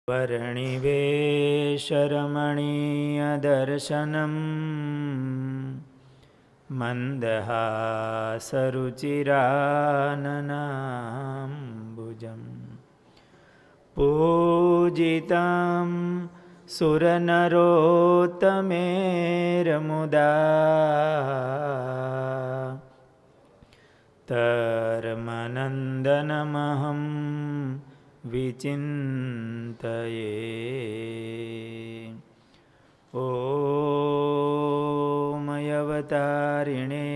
वर्णिवेशरमणीयदर्शनं मन्दहासरुचिराननाम्बुजं पूजितं सुरनरोत्तमेरमुदा धर्मनन्दनमहं विचिन्तये। ओमयवतारिणे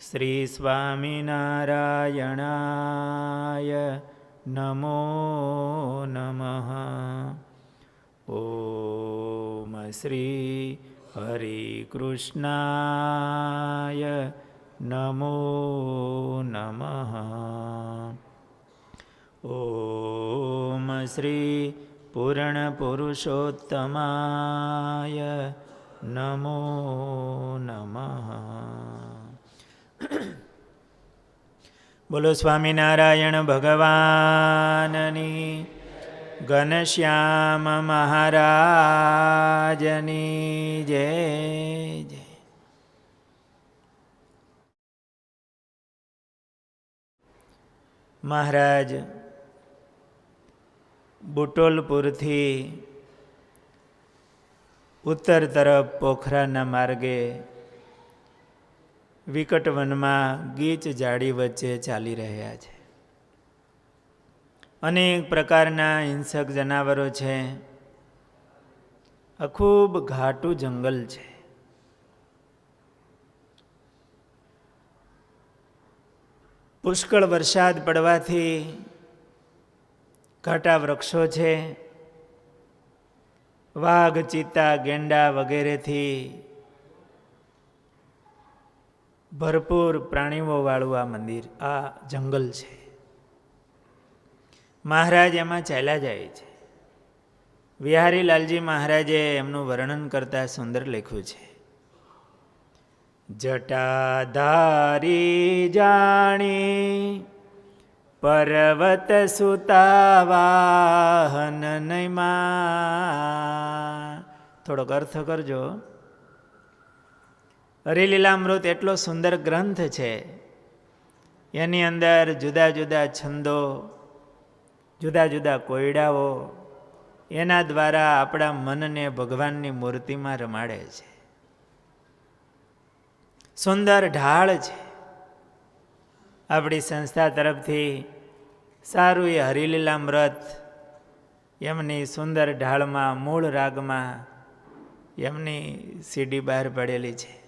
श्रीस्वामिनारायणाय नमो नमः। ओम श्री हरिकृष्णाय नमो नमः। ओम श्री पूर्णपुरुषोत्तमाय नमो नमः। बोलो स्वामिनारायण भगवाननी, घनश्याम महाराजनी जय जय। महाराज બુટોલપુરથી ઉત્તર તરફ પોખરાના માર્ગે વિકટવનમાં ગીચ ઝાડી વચ્ચે ચાલી રહ્યા છે. અનેક પ્રકારના હિંસક જનાવરો છે. આ ખૂબ ઘાટું જંગલ છે. પુષ્કળ વરસાદ પડવાથી ઘાટા વૃક્ષો છે. વાઘ, ચિત્તા, ગેંડા વગેરેથી ભરપૂર પ્રાણીઓ વાળું આ મંદિર, આ જંગલ છે. મહારાજ એમાં ચાલ્યા જાય છે. વિહારીલાલજી મહારાજે એમનું વર્ણન કરતા સુંદર લખ્યું છે. જટાધારી જાણી પર્વત સુતાવાહન નૈમા. થોડોક અર્થ કરજો. હરિલીલામૃત એટલો સુંદર ગ્રંથ છે. એની અંદર જુદા જુદા છંદો, જુદા જુદા કોયડાઓ, એના દ્વારા આપણા મનને ભગવાનની મૂર્તિમાં રમાડે છે. સુંદર ઢાળ છે. આપણી સંસ્થા તરફથી સારું એ હરિલીલામૃત એમની સુંદર ઢાળમાં, મૂળ રાગમાં એમની સીડી બહાર પડેલી છે.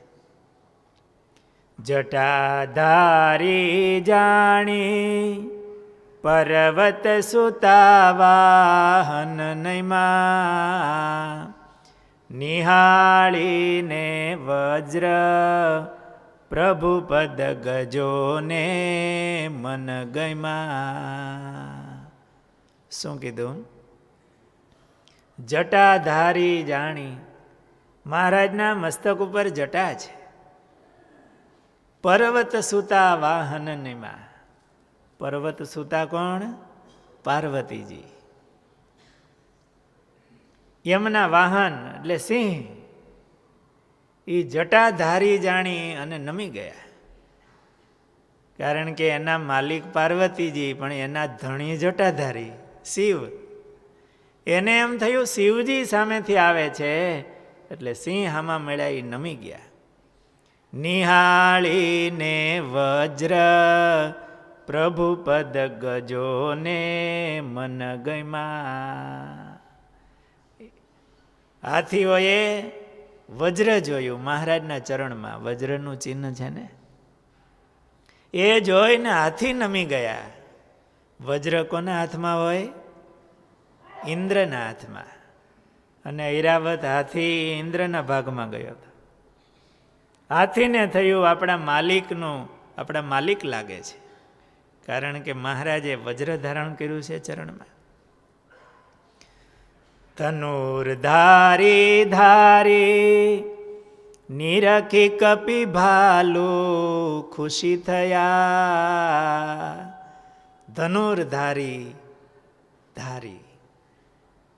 જટાધારી જાણી પર્વત સુતાવાહન નૈમા, નિહાળીને વજ્ર પ્રભુ પદ ગજોને મન ગયમાં. શું કીધું? જટાધારી જાણી. મહારાજના મસ્તક ઉપર જટા છે. પર્વત સુતા વાહન નિમા. પર્વત સુતા કોણ? પાર્વતીજી. એમના વાહન એટલે સિંહ એ જટાધારી જાણી અને નમી ગયા. કારણ કે એના માલિક પાર્વતીજી, પણ એના ધણી જટાધારી શિવ. એને એમ થયું શિવજી સામેથી આવે છે એટલે સિંહ હામાં મળ્યા, એ નમી ગયા. નિહાળીને વજ્ર પ્રભુ પદ ગજોને મન ગયમાં. હાથીઓએ વજ્ર જોયું મહારાજના ચરણમાં. વજ્રનું ચિહ્ન છે ને, એ જોઈને હાથી નમી ગયા. વજ્ર કોના હાથમાં હોય? ઇન્દ્રના હાથમાં. અને ઐરાવત હાથી ઇન્દ્રના ભાગમાં ગયો હતો. હાથીને થયું આપણા માલિક લાગે છે. કારણ કે મહારાજે વજ્ર ધારણ કર્યું છે ચરણમાં. ધનુર્ધારી ધારી નિરખી કપી ભાલુ ખુશી થયા. ધનુર્ધારી ધારી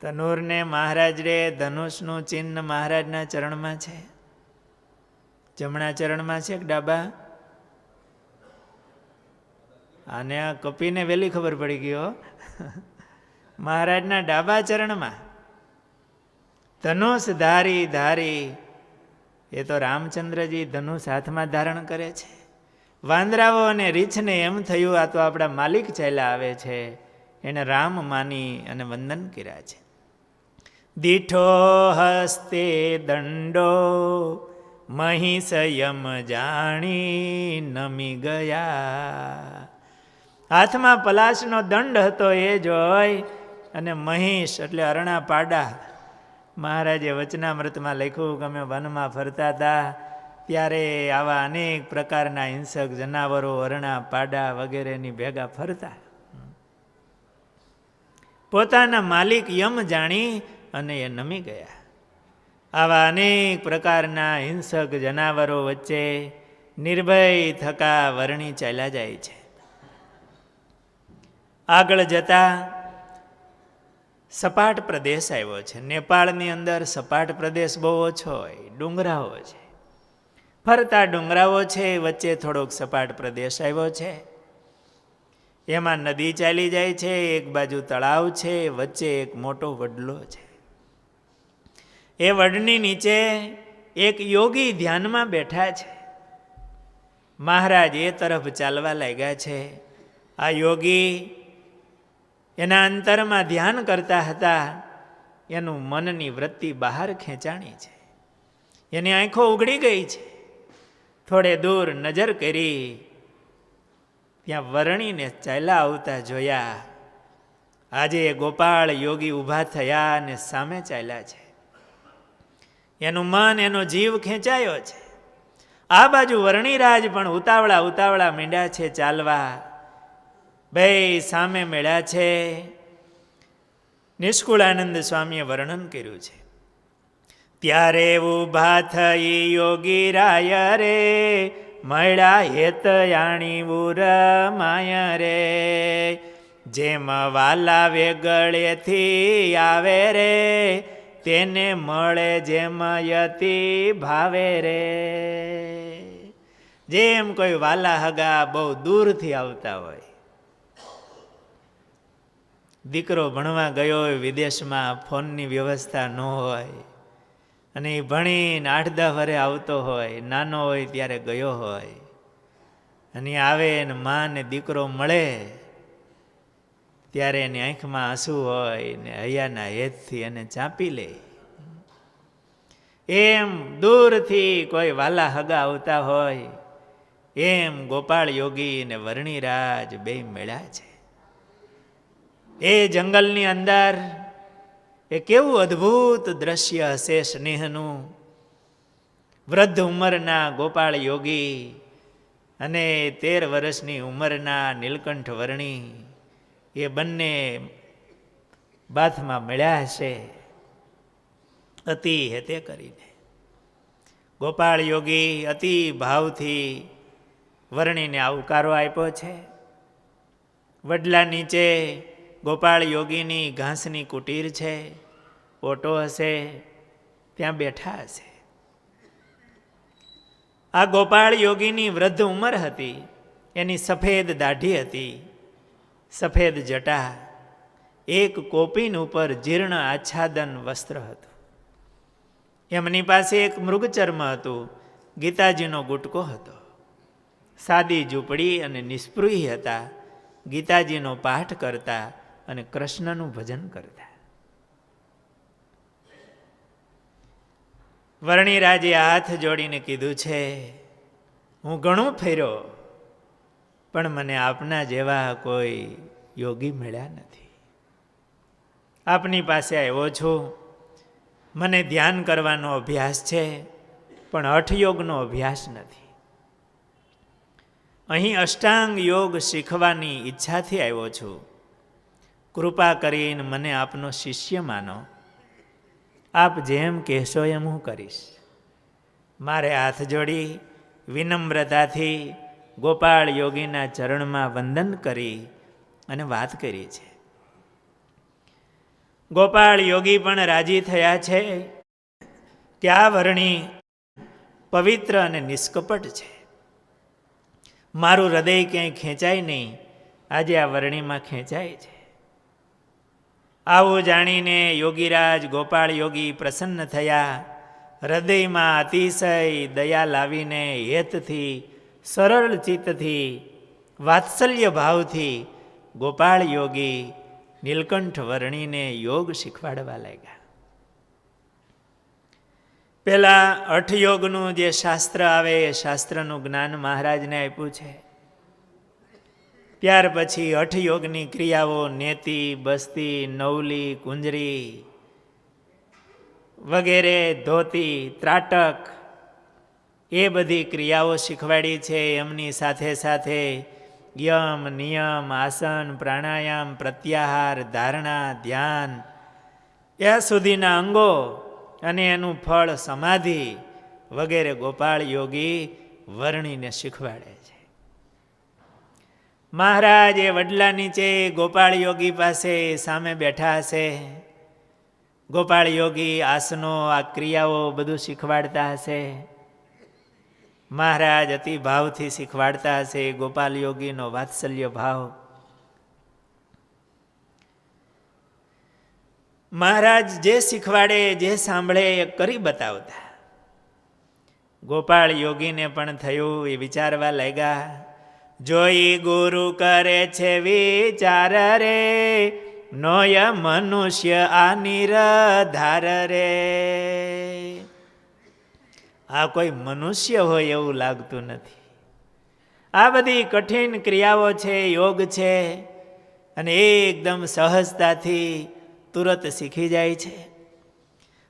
તનુરને મહારાજ રે ધનુષનું ચિહ્ન મહારાજના ચરણમાં છે. જમણા ચરણમાં છે કે ડાબા? આને આ કપીને વહેલી ખબર પડી ગયો. મહારાજના ડાબા ચરણમાં ધનુષ ધારી ધારી. એ તો રામચંદ્રજી ધનુષ હાથમાં ધારણ કરે છે. વાંદરાઓ અને રીછને એમ થયું આ તો આપણા માલિક ચાલ્યા આવે છે, એને રામ માની અને વંદન કર્યા છે. દીઠો હસ્તે દંડો મહિષયમ જાણી નમી ગયા. હાથમાં પલાશનો દંડ હતો એ જોઈ અને મહિષ એટલે અરણા પાડા. મહારાજે વચનામૃતમાં લખ્યું કે અમે વનમાં ફરતા હતા ત્યારે આવા અનેક પ્રકારના હિંસક જનાવરો અરણા પાડા વગેરેની ભેગા ફરતા. પોતાના માલિક યમ જાણી અને એ નમી ગયા. આવા અનેક પ્રકારના હિંસક જનાવરો વચ્ચે નિર્ભય થકા વર્ણી ચાલ્યા જાય છે. આગળ જતા સપાટ પ્રદેશ આવ્યો છે. નેપાળની અંદર સપાટ પ્રદેશ બહુ ઓછો હોય, ડુંગરાઓ છે. ફરતા ડુંગરાઓ છે, વચ્ચે થોડોક સપાટ પ્રદેશ આવ્યો છે. એમાં નદી ચાલી જાય છે, એક બાજુ તળાવ છે, વચ્ચે એક મોટો વડલો છે. એ વડની નીચે એક યોગી ધ્યાનમાં બેઠા છે. મહારાજ એ તરફ ચાલવા લાગ્યા છે. આ યોગી એના અંતરમાં ધ્યાન કરતા હતા. એનું મનની વૃત્તિ બહાર ખેંચાણી છે. એની આંખો ઉઘડી ગઈ છે. થોડે દૂર નજર કરી, ત્યાં વરણીને ચાલ્યા આવતા જોયા. આજે ગોપાળ યોગી ઊભા થયા અને સામે ચાલ્યા છે. એનું મન, એનો જીવ ખેંચાયો છે. આ બાજુ વર્ણિરાજ પણ ઉતાવળા ઉતાવળા માંડ્યા છે ચાલવા. બે સામે મળ્યા છે. નિષ્કુળાનંદ સ્વામીએ વર્ણન કર્યું છે. ત્યારે ઊભા થઈ યોગી રાય રે, મળ્યા હેત યાણી ઉર માય રે. જેમ વાલા વેગળેથી આવે રે, તેને મળે જેમ યતિ ભાવે રે. જેમ કોઈ વાલા હગા બહુ દૂરથી આવતા હોય. દીકરો ભણવા ગયો હોય વિદેશમાં, ફોનની વ્યવસ્થા ન હોય, અને એ ભણીને 8-10 વરે આવતો હોય, નાનો હોય ત્યારે ગયો હોય, અને આવે ને મા ને દીકરો મળે ત્યારે એની આંખમાં આંસુ હોય ને હૈયાના હેતથી એને ચાંપી લે. એમ દૂરથી કોઈ વાલા હગા આવતા હોય, એમ ગોપાળ યોગી ને વર્ણિરાજ બે મળ્યા છે. એ જંગલની અંદર એ કેવું અદ્ભુત દ્રશ્ય હશે સ્નેહનું. વૃદ્ધ ઉંમરના ગોપાળ યોગી અને 13 વર્ષની ઉંમરના નીલકંઠ વર્ણી, એ બંને બાથમાં મળ્યા હશે અતિ હેતે કરીને. ગોપાળ યોગી અતિ ભાવથી વર્ણીને આવકારો આપ્યો છે. વડલા નીચે ગોપાળ યોગીની ઘાસની કુટીર છે, ઓટો હશે, ત્યાં બેઠા હશે. આ ગોપાળ યોગીની વૃદ્ધ ઉંમર હતી. એની સફેદ દાઢી હતી, સફેદ જટા, એક કોપીન ઉપર જીર્ણ આચ્છાદન વસ્ત્ર હતું. એમની પાસે એક મૃગચર્મ હતું, ગીતાજીનો ગુટકો હતો. સાદી ઝૂંપડી અને નિસ્પૃહી હતા. ગીતાજીનો પાઠ કરતા અને કૃષ્ણનું ભજન કરતા. વર્ણિરાજે હાથ જોડીને કીધું છે, હું ઘણું ફેર્યો, પણ મને આપના જેવા કોઈ યોગી મળ્યા નથી. આપની પાસે આવ્યો છું. મને ધ્યાન કરવાનો અભ્યાસ છે, પણ હઠયોગનો અભ્યાસ નથી. અહીં અષ્ટાંગ યોગ શીખવાની ઈચ્છાથી આવ્યો છું. કૃપા કરીને મને આપનો શિષ્ય માનો. આપ જેમ કહેશો એમ હું કરીશ. મારે હાથ જોડી વિનમ્રતાથી ગોપાળ યોગીના ચરણમાં વંદન કરી અને વાત કરી છે. ગોપાળ યોગી પણ રાજી થયા છે કે આ વર્ણી પવિત્ર અને નિષ્કપટ છે, મારું હૃદય ક્યાંય ખેંચાય નહીં, આજે આ વર્ણીમાં ખેંચાય છે. આવું જાણીને યોગીરાજ ગોપાળ યોગી પ્રસન્ન થયા. હૃદયમાં અતિશય દયા લાવીને હેતથી, સરળ ચિત્તથી, વાત્સલ્ય ભાવથી ગોપાળ યોગી નીલકંઠ વર્ણીને યોગ શીખવાડવા લાગ્યા. પેલા અઠયોગનું જે શાસ્ત્ર આવે એ શાસ્ત્રનું જ્ઞાન મહારાજને આપ્યું છે. ત્યાર પછી અઠયોગની ક્રિયાઓ નેતિ, બસ્તી, નવલી, કુંજરી વગેરે, ધોતી, ત્રાટક, એ બધી ક્રિયાઓ શીખવાડી છે. એમની સાથે સાથે યમ, નિયમ, આસન, પ્રાણાયામ, પ્રત્યાહાર, ધારણા, ધ્યાન, ત્યાં સુધીના અંગો અને એનું ફળ સમાધિ વગેરે ગોપાળ યોગી વર્ણીને શીખવાડે છે. મહારાજ એ વડલા નીચે ગોપાળ યોગી પાસે સામે બેઠા હશે. ગોપાળ યોગી આસનો, આ ક્રિયાઓ બધું શીખવાડતા હશે. મહારાજ અતિ ભાવથી શીખવાડતા હશે. ગોપાલ યોગીનો વાત્સલ્ય ભાવ. મહારાજ જે શીખવાડે, જે સાંભળે એ કરી બતાવતા. ગોપાળ યોગીને પણ થયું, એ વિચારવા લાગ્યા, જોઈ ગુરુ કરે છે વિચાર રે, નોય મનુષ્ય આ નિરધાર રે. આ કોઈ મનુષ્ય હોય એવું લાગતું નથી. આ બધી કઠિન ક્રિયાઓ છે, યોગ છે, અને એકદમ સહજતાથી તુરત શીખી જાય છે.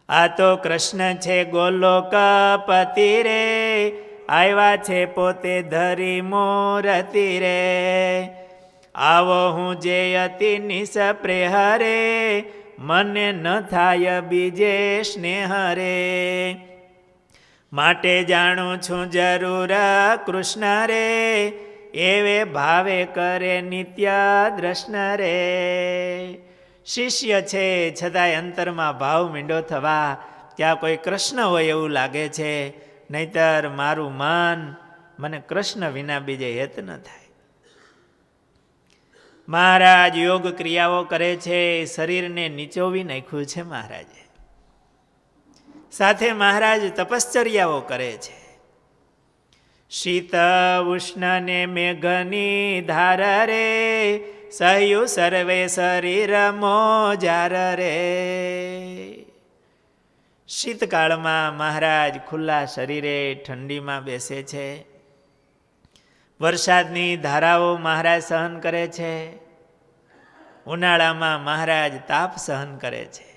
આ તો કૃષ્ણ છે ગોલોકપતિ રે, આવ્યા છે પોતે ધરી મૂર્તિ રે. આવો હું જે અતિ નિસપ્રેહ રે, મને ન થાય બીજે સ્નેહ રે. માટે જાણું છું જરૂર કૃષ્ણ રે, એવે ભાવે કરે નિત્ય દ્રષ્ણ રે. શિષ્ય છે છતાંય અંતરમાં ભાવ મીંડો થવા કે આ કોઈ કૃષ્ણ હોય એવું લાગે છે, નહીતર મારું મન મને કૃષ્ણ વિના બીજે હેત ન થાય. મહારાજ યોગ ક્રિયાઓ કરે છે, શરીરને નીચોવી નાખ્યું છે મહારાજે. સાથે મહારાજ તપશ્ચર્યાઓ કરે છે. શીત ઉષ્ણ ને મેઘની ધાર રે, સહ્યુ સર્વે શરીર મોજાર રે. શીતકાળમાં મહારાજ ખુલ્લા શરીરે ઠંડીમાં બેસે છે. વરસાદની ધારાઓ મહારાજ સહન કરે છે. ઉનાળામાં મહારાજ તાપ સહન કરે છે.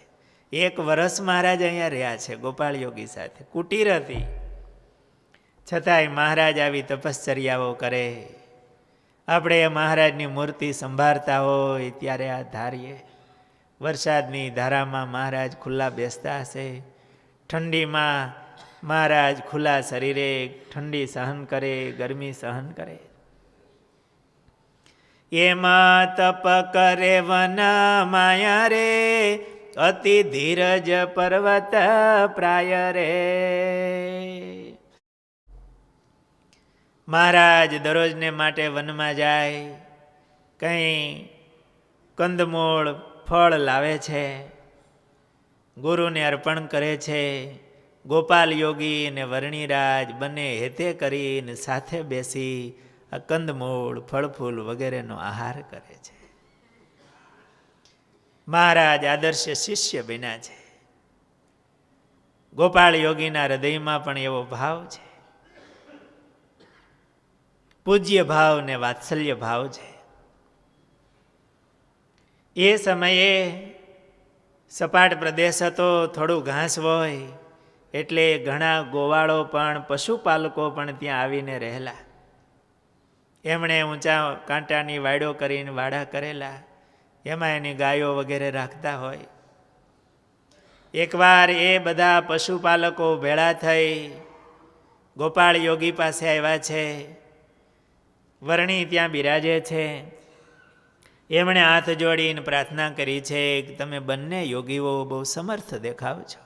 1 વર્ષ મહારાજ અહીંયા રહ્યા છે ગોપાળ યોગી સાથે. કુટીર હતી, છતાંય મહારાજ આવી તપશ્ચર્યાઓ કરે. આપણે મહારાજની મૂર્તિ સંભાળતા હોય ત્યારે આ ધારીએ. વરસાદની ધારામાં મહારાજ ખુલ્લા બેસતા હશે. ઠંડીમાં મહારાજ ખુલ્લા શરીરે ઠંડી સહન કરે, ગરમી સહન કરે. એમાં તપ કરે વન માયા રે, અતિ ધીરજ પર્વત પ્રાય રે. મહારાજ દરરોજને માટે વનમાં જાય, કંઈ કંદમૂળ ફળ લાવે છે, ગુરુને અર્પણ કરે છે. ગોપાલ યોગી અને વર્ણિરાજ બંને હેતે કરીને સાથે બેસી આ કંદમૂળ, ફળફૂલ વગેરેનો આહાર કરે છે. મહારાજ આદર્શ શિષ્ય બન્યા છે. ગોપાળ યોગીના હૃદયમાં પણ એવો ભાવ છે, પૂજ્ય ભાવ ને વાત્સલ્ય ભાવ છે. એ સમયે સપાટ પ્રદેશ હતો, થોડું ઘાસ હોય એટલે ઘણા ગોવાળો પણ, પશુપાલકો પણ ત્યાં આવીને રહેલા. એમણે ઊંચા કાંટાની વાડો કરીને વાડા કરેલા, એમાં એની ગાયો વગેરે રાખતા હોય. એકવાર એ બધા પશુપાલકો ભેળા થઈ ગોપાળ યોગી પાસે આવ્યા છે. વર્ણી ત્યાં બિરાજે છે. એમણે હાથ જોડીને પ્રાર્થના કરી છે કે તમે બંને યોગીઓ બહુ સમર્થ દેખાવ છો.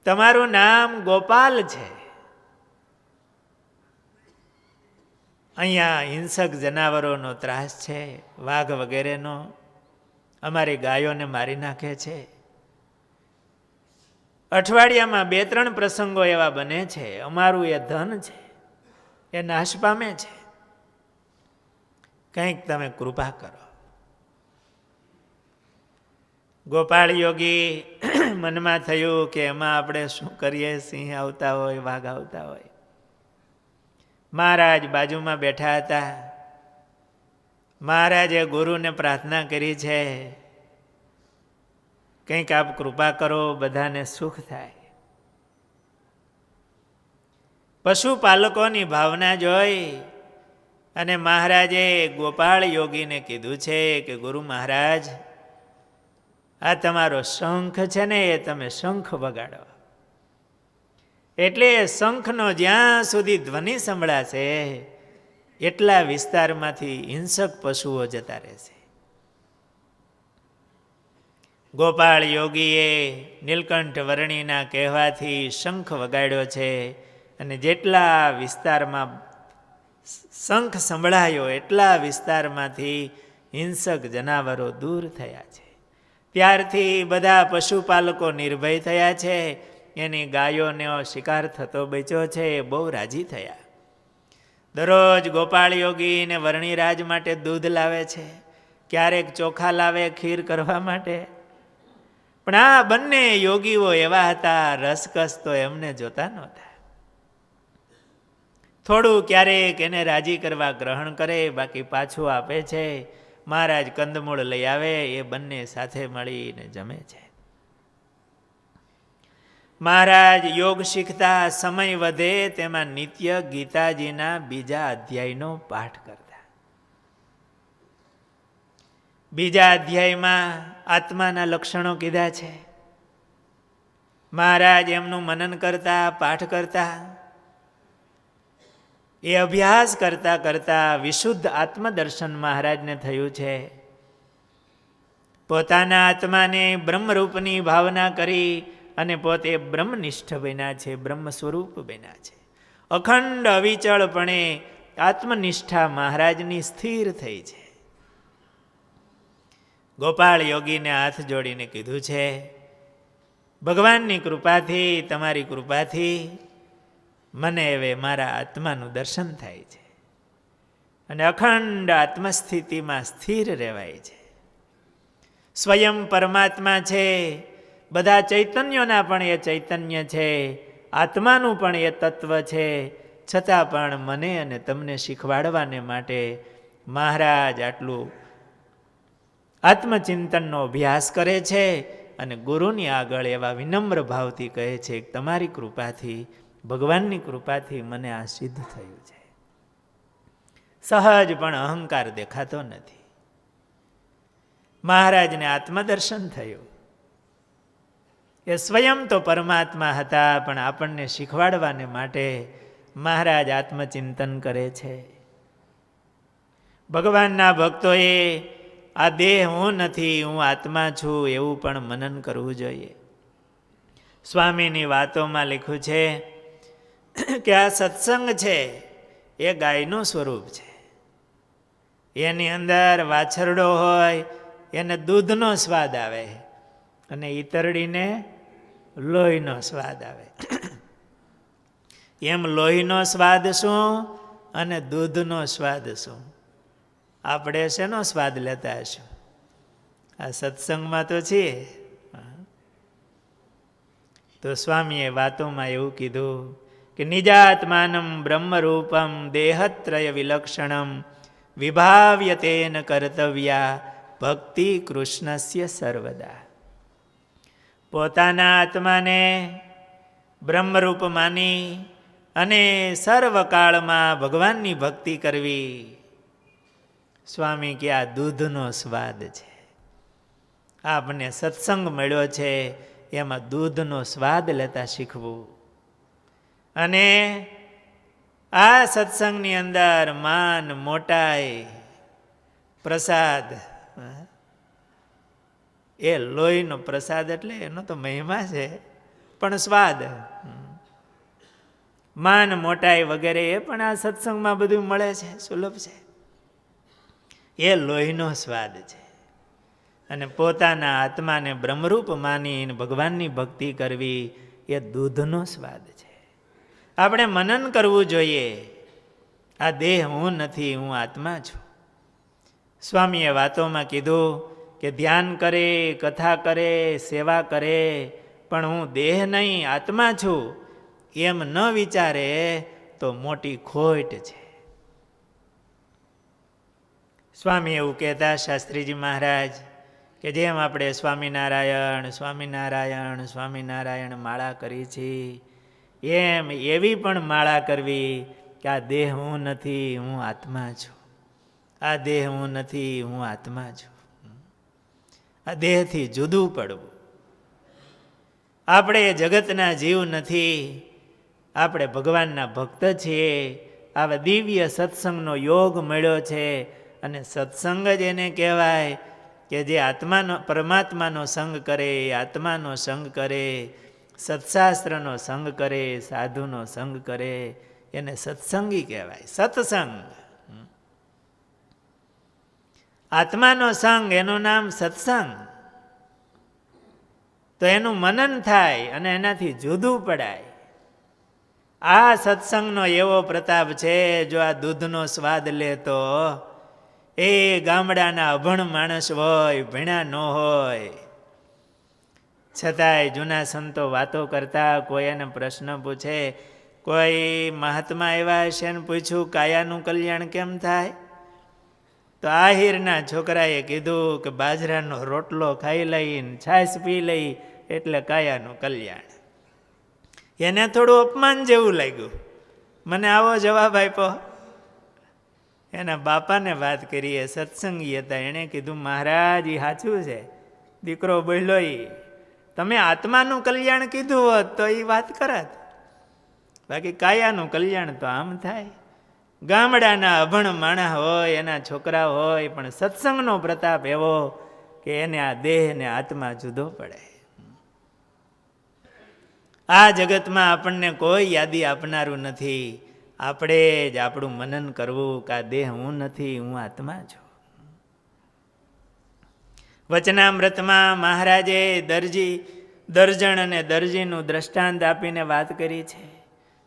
તમારું નામ ગોપાલ છે. અહીંયા હિંસક જનાવરોનો ત્રાસ છે, વાઘ વગેરેનો. અમારી ગાયોને મારી નાખે છે. અઠવાડિયામાં 2-3 પ્રસંગો એવા બને છે. અમારું એ ધન છે, એ નાશ પામે છે. કંઈક તમે કૃપા કરો. ગોપાળ યોગી મનમાં થયું કે એમાં આપણે શું કરીએ? સિંહ આવતા હોય, વાઘ આવતા હોય. મહારાજ બાજુમાં બેઠા હતા. મહારાજે ગુરુને પ્રાર્થના કરી છે, કંઈક આપ કૃપા કરો, બધાને સુખ થાય. પશુપાલકોની ભાવના જોઈ અને મહારાજે ગોપાળ યોગીને કીધું છે કે ગુરુ મહારાજ, આ તમારો શંખ છે ને, એ તમે શંખ વગાડો. એટલે શંખનો જ્યાં સુધી ધ્વનિ સંભળાશે એટલા વિસ્તારમાંથી હિંસક પશુઓ જતા રહેશે. ગોપાળ યોગીએ નીલકંઠ વર્ણીના કહેવાથી શંખ વગાડ્યો છે અને જેટલા વિસ્તારમાં શંખ સંભળાયો એટલા વિસ્તારમાંથી હિંસક જનાવરો દૂર થયા છે. ત્યારથી બધા પશુપાલકો નિર્ભય થયા છે. એની ગાયોનો શિકાર થતો બચ્યો છે, એ બહુ રાજી થયા. દરરોજ ગોપાળ યોગીને વર્ણિરાજ માટે દૂધ લાવે છે, ક્યારેક ચોખા લાવે ખીર કરવા માટે. પણ આ બંને યોગીઓ એવા હતા, રસકસ તો એમને જોતા નહોતા. થોડું ક્યારેક એને રાજી કરવા ગ્રહણ કરે, બાકી પાછું આપે છે. મહારાજ કંદમૂળ લઈ આવે, એ બંને સાથે મળીને જમે છે. મહારાજ યોગ શીખતા, સમય વધે તેમાં નિત્ય ગીતાજીના 2જા અધ્યાયનો પાઠ કરતા. 2જા અધ્યાયમાં આત્માના લક્ષણો કીધા છે. મહારાજ એમનું મનન કરતા, પાઠ કરતા. એ અભ્યાસ કરતા કરતા વિશુદ્ધ આત્મદર્શન મહારાજને થયું છે. પોતાના આત્માને બ્રહ્મરૂપની ભાવના કરી અને પોતે બ્રહ્મનિષ્ઠ બન્યા છે, બ્રહ્મ સ્વરૂપ બન્યા છે. અખંડ અવિચળપણે આત્મનિષ્ઠા મહારાજની સ્થિર થઈ છે. ગોપાળ યોગીને હાથ જોડીને કીધું છે, ભગવાનની કૃપાથી, તમારી કૃપાથી મને હવે મારા આત્માનું દર્શન થાય છે અને અખંડ આત્મસ્થિતિમાં સ્થિર રહેવાય છે. સ્વયં પરમાત્મા છે, બધા ચૈતન્યોના પણ એ ચૈતન્ય છે, આત્માનું પણ એ તત્વ છે. છતાં પણ મને અને તમને શીખવાડવાને માટે મહારાજ આટલું આત્મચિંતનનો અભ્યાસ કરે છે અને ગુરુની આગળ એવા વિનમ્ર ભાવથી કહે છે કે તમારી કૃપાથી, ભગવાનની કૃપાથી મને આ સિદ્ધ થયું છે. સહજ પણ અહંકાર દેખાતો નથી. મહારાજને આત્મદર્શન થયું. એ સ્વયં તો પરમાત્મા હતા, પણ આપણને શીખવાડવાને માટે મહારાજ આત્મચિંતન કરે છે. ભગવાનના ભક્તોએ આ દેહ હું નથી, હું આત્મા છું, એવું પણ મનન કરવું જોઈએ. સ્વામીની વાતોમાં લખ્યું છે કે આ સત્સંગ છે એ ગાયનું સ્વરૂપ છે. એની અંદર વાછરડો હોય એને દૂધનો સ્વાદ આવે અને ઈતરડીને લોહીનો સ્વાદ આવે. એમ લોહીનો સ્વાદ શું અને દૂધનો સ્વાદ શું? આપણે શેનો સ્વાદ લેતા હશું? આ સત્સંગમાં તો છીએ. તો સ્વામીએ વાતોમાં એવું કીધું કે નિજાત્માનમ બ્રહ્મરૂપમ દેહત્રય વિલક્ષણમ વિભાવ્યતેન કર્તવ્યા ભક્તિ કૃષ્ણસ્ય સર્વદા. પોતાના આત્માને બ્રહ્મરૂપ માની અને સર્વકાળમાં ભગવાનની ભક્તિ કરવી. સ્વામી કે આ દૂધનો સ્વાદ છે. આપને સત્સંગ મળ્યો છે, એમાં દૂધનો સ્વાદ લેતા શીખવું. અને આ સત્સંગની અંદર માન મોટાઈ પ્રસાદ, એ લોહીનો પ્રસાદ એટલે એનો તો મહિમા છે, પણ સ્વાદ, માન મોટાઈ વગેરે એ પણ આ સત્સંગમાં બધું મળે છે, સુલભ છે. એ લોહીનો સ્વાદ છે. અને પોતાના આત્માને બ્રહ્મરૂપ માની ભગવાનની ભક્તિ કરવી એ દૂધનો સ્વાદ છે. આપણે મનન કરવું જોઈએ, આ દેહ હું નથી, હું આત્મા છું. સ્વામીએ વાતોમાં કીધું કે ધ્યાન કરે, કથા કરે, સેવા કરે, પણ હું દેહ નહીં આત્મા છું એમ ન વિચારે તો મોટી ખોટ છે. સ્વામી એવું કહેતા, શાસ્ત્રીજી મહારાજ, કે જેમ આપણે સ્વામિનારાયણ સ્વામિનારાયણ સ્વામિનારાયણ માળા કરી છે, એમ એવી પણ માળા કરવી કે આ દેહ હું નથી, હું આત્મા છું. આ દેહ હું નથી, હું આત્મા છું. આ દેહથી જુદું પડવું. આપણે જગતના જીવ નથી, આપણે ભગવાનના ભક્ત છીએ. આવા દિવ્ય સત્સંગનો યોગ મળ્યો છે. અને સત્સંગ જ એને કહેવાય કે જે આત્માનો પરમાત્માનો સંગ કરે, આત્માનો સંગ કરે, સત્શાસ્ત્રનો સંગ કરે, સાધુનો સંગ કરે, એને સત્સંગી કહેવાય. સત્સંગ, આત્માનો સંગ, એનું નામ સત્સંગ. તો એનું મનન થાય અને એનાથી જુદું પડાય. આ સત્સંગનો એવો પ્રતાપ છે, જો આ દૂધનો સ્વાદ લે તો એ ગામડાના અભણ માણસ હોય, ભણ્યા ન હોય, છતાંય જૂના સંતો વાતો કરતા, કોઈ એને પ્રશ્ન પૂછે, કોઈ મહાત્મા એવા હશે ને પૂછ્યું કાયાનું કલ્યાણ કેમ થાય? તો આહિરના છોકરાએ કીધું કે બાજરાનો રોટલો ખાઈ લઈને છાશ પી લઈ એટલે કાયાનું કલ્યાણ. એને થોડું અપમાન જેવું લાગ્યું. મને આવો જવાબ આપ્યો. એના બાપાને વાત કરીએ, સત્સંગી હતા, એણે કીધું મહારાજ એ સાચું છે, દીકરો બોલ્યો એ તમે આત્માનું કલ્યાણ કીધું હોત તો એ વાત કરત, બાકી કાયાનું કલ્યાણ તો આમ થાય. ગામડાના અભણ માણસ હોય, એના છોકરા હોય, પણ સત્સંગનો પ્રતાપ એવો કે એને આ દેહ ને આત્મા જુદો પડે. આ જગતમાં આપણને કોઈ યાદી આપનારું નથી. આપણે જ આપણું મનન કરવું કે આ દેહ હું નથી, હું આત્મા છું. વચનામૃતમાં મહારાજે દર્જણ અને દરજીનું દ્રષ્ટાંત આપીને વાત કરી છે.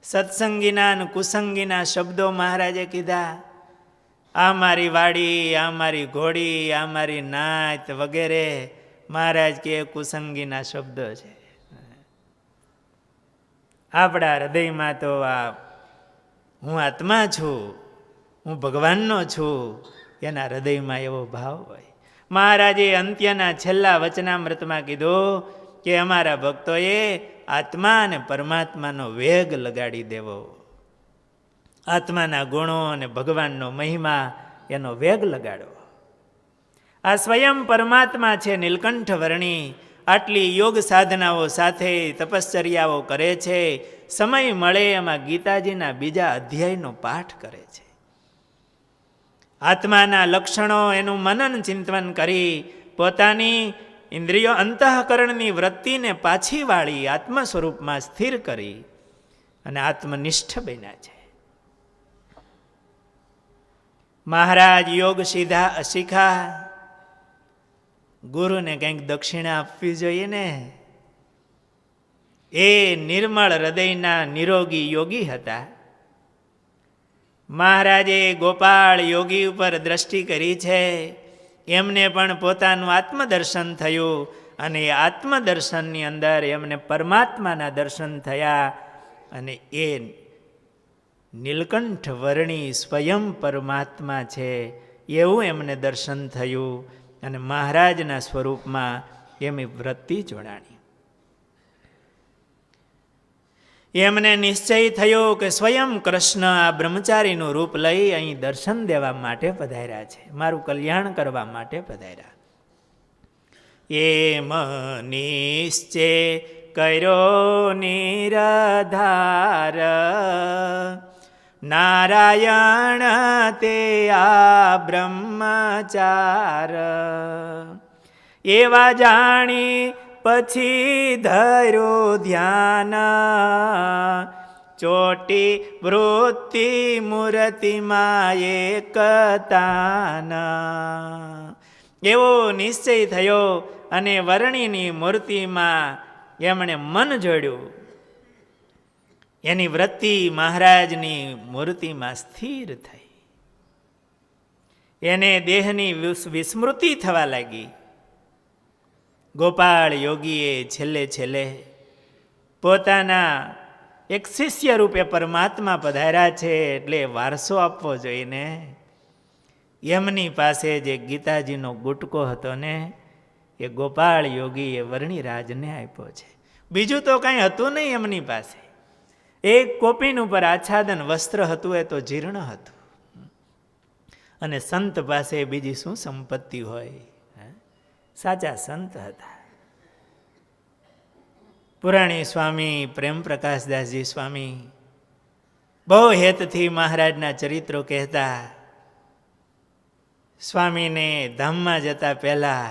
સત્સંગીના અને કુસંગીના શબ્દો મહારાજે કીધા. આ મારી વાડી, આ મારી ઘોડી, આ મારી નાત વગેરે મહારાજ કે કુસંગીના શબ્દો છે. આપણા હૃદયમાં તો આ હું આત્મા છું, હું ભગવાનનો છું, એના હૃદયમાં એવો ભાવ હોય. મહારાજે અંત્યના છેલ્લા વચનામૃતમાં કીધું કે અમારા ભક્તોએ આત્મા અને પરમાત્માનો વેગ લગાડી દેવો. આત્માના ગુણો અને ભગવાનનો મહિમા એનો વેગ લગાડવો. આ સ્વયં પરમાત્મા છે, નીલકંઠ વર્ણી. આટલી યોગ સાધનાઓ સાથે તપશ્ચર્યાઓ કરે છે. સમય મળે એમાં ગીતાજીના બીજા અધ્યાયનો પાઠ કરે છે. આત્માના લક્ષણો એનું મનન ચિંતન કરી પોતાની ઇન્દ્રિયો અંતઃકરણની વૃત્તિને પાછી વાળી આત્મ સ્વરૂપમાં સ્થિર કરી અને આત્મનિષ્ઠ બન્યા છે. મહારાજ યોગ શીખા, ગુરુને કંઈક દક્ષિણા આપવી જોઈએ ને. એ નિર્મળ હૃદયના નિરોગી યોગી હતા. મહારાજે ગોપાળ યોગી ઉપર દ્રષ્ટિ કરી છે. એમને પણ પોતાનું આત્મદર્શન થયું અને એ આત્મદર્શનની અંદર એમને પરમાત્માના દર્શન થયા અને એ નીલકંઠ વર્ણી સ્વયં પરમાત્મા છે એવું એમને દર્શન થયું અને મહારાજના સ્વરૂપમાં એમની વૃત્તિ જોડાણી. એમને નિશ્ચય થયો કે સ્વયં કૃષ્ણ આ બ્રહ્મચારીનું રૂપ લઈ અહીં દર્શન દેવા માટે પધાર્યા છે, મારું કલ્યાણ કરવા માટે પધાર્યા. એમ નિશ્ચય કર્યો નિરાધાર નારાયણ તે આ બ્રહ્મચાર. એવા જાણી પછી ધર્યો ધ્યાન, ચોટી વૃત્તિ મૂર્તિમાં એકતાન. એવો નિશ્ચય થયો અને વર્ણિની મૂર્તિમાં એમણે મન જોડ્યું. એની વૃત્તિ મહારાજની મૂર્તિમાં સ્થિર થઈ. એને દેહની વિસ્મૃતિ થવા લાગી. ગોપાળ યોગીએ છેલ્લે છેલ્લે પોતાના એક શિષ્ય રૂપે પરમાત્મા પધાર્યા છે એટલે વારસો આપવો જોઈને એમની પાસે જે ગીતાજીનો ગુટકો હતો ને એ ગોપાળ યોગીએ વર્ણિરાજને આપ્યો છે. બીજું તો કાંઈ હતું નહીં એમની પાસે. એક કોપીન ઉપર આચ્છાદન વસ્ત્ર હતું, એ તો જીર્ણ હતું. અને સંત પાસે બીજી શું સંપત્તિ હોય? સાચા સંત હતા. પુરાણી સ્વામી પ્રેમ પ્રકાશદાસજી સ્વામી બહુ હેતથી મહારાજના ચરિત્રો કહેતા. સ્વામીને ધામમાં જતા પહેલા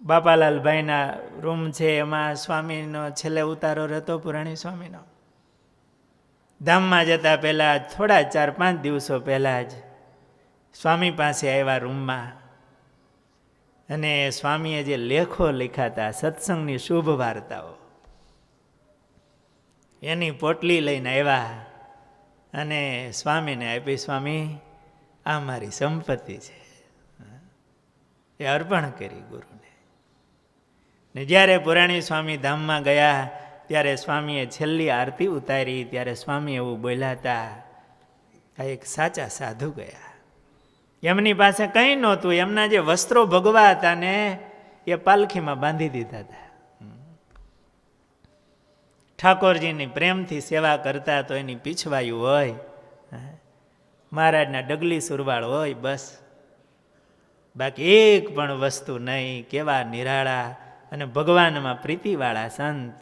બાપાલાલભાઈના રૂમ છે એમાં સ્વામીનો છેલ્લે ઉતારો રહેતો પુરાણી સ્વામીનો. ધામમાં જતા પહેલા થોડા 4-5 દિવસો પહેલા જ સ્વામી પાસે આવ્યા રૂમમાં. અને સ્વામીએ જે લેખો લખ્યા સત્સંગની શુભ વાર્તાઓ, એની પોટલી લઈને આવ્યા અને સ્વામીને આપી. સ્વામી, આ મારી સંપત્તિ છે, એ અર્પણ કરી ગુરુને. ને જ્યારે પુરાણી સ્વામી ધામમાં ગયા ત્યારે સ્વામીએ છેલ્લી આરતી ઉતારી ત્યારે સ્વામી એવું બોલ્યા હતા, આ એક સાચા સાધુ ગયા. એમની પાસે કંઈ નહોતું. એમના જે વસ્ત્રો ભગવા હતા ને એ પાલખીમાં બાંધી દીધા હતા. ઠાકોરજીની પ્રેમથી સેવા કરતા તો એની પીછવાયું હોય, મહારાજના ડગલી સુરવાળ હોય, બસ. બાકી એક પણ વસ્તુ નહીં. કેવા નિરાળા અને ભગવાનમાં પ્રીતિવાળા સંત.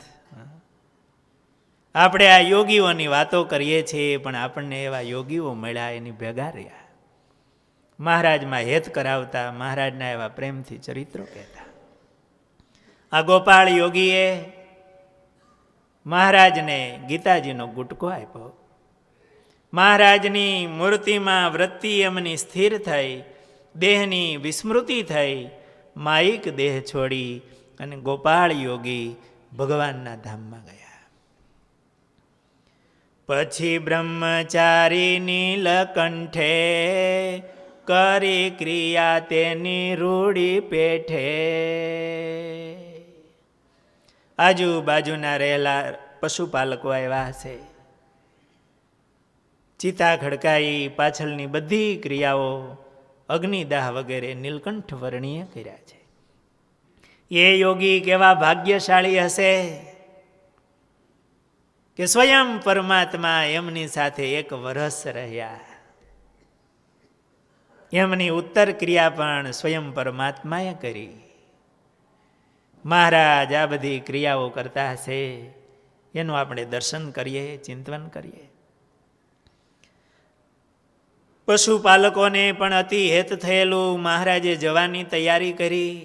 આપણે આ યોગીઓની વાતો કરીએ છીએ પણ આપણને એવા યોગીઓ મળ્યા, એની ભેગા રહ્યા, મહારાજમાં હેત કરાવતા, મહારાજના એવા પ્રેમથી ચરિત્રો કહેતા. આ ગોપાળ યોગીએ મહારાજને ગીતાજીનો ગુટકો આપ્યો. મહારાજની મૂર્તિમાં વૃત્તિ એમની સ્થિર થઈ, દેહની વિસ્મૃતિ થઈ, માયિક દેહ છોડી અને ગોપાળ યોગી ભગવાનના ધામમાં ગયા. પછી બ્રહ્મચારી નીલકંઠે કરી ક્રિયા તેની રૂડી પેઠે. આજુબાજુના રહેલા પશુપાલકો આવ્યા હશે. ચિતા ખડકાઈ પાછળની બધી ક્રિયાઓ અગ્નિદાહ વગેરે નીલકંઠ વર્ણીય કર્યા છે. એ યોગી કેવા ભાગ્યશાળી હશે કે સ્વયં પરમાત્મા એમની સાથે 1 વર્ષ રહ્યા. એમની ઉત્તર ક્રિયા પણ સ્વયં પરમાત્માએ કરી. મહારાજ આ બધી ક્રિયાઓ કરતા હશે, એનું આપણે દર્શન કરીએ, ચિંતન કરીએ. પશુપાલકોને પણ અતિ હેત થયેલું. મહારાજે જવાની તૈયારી કરી.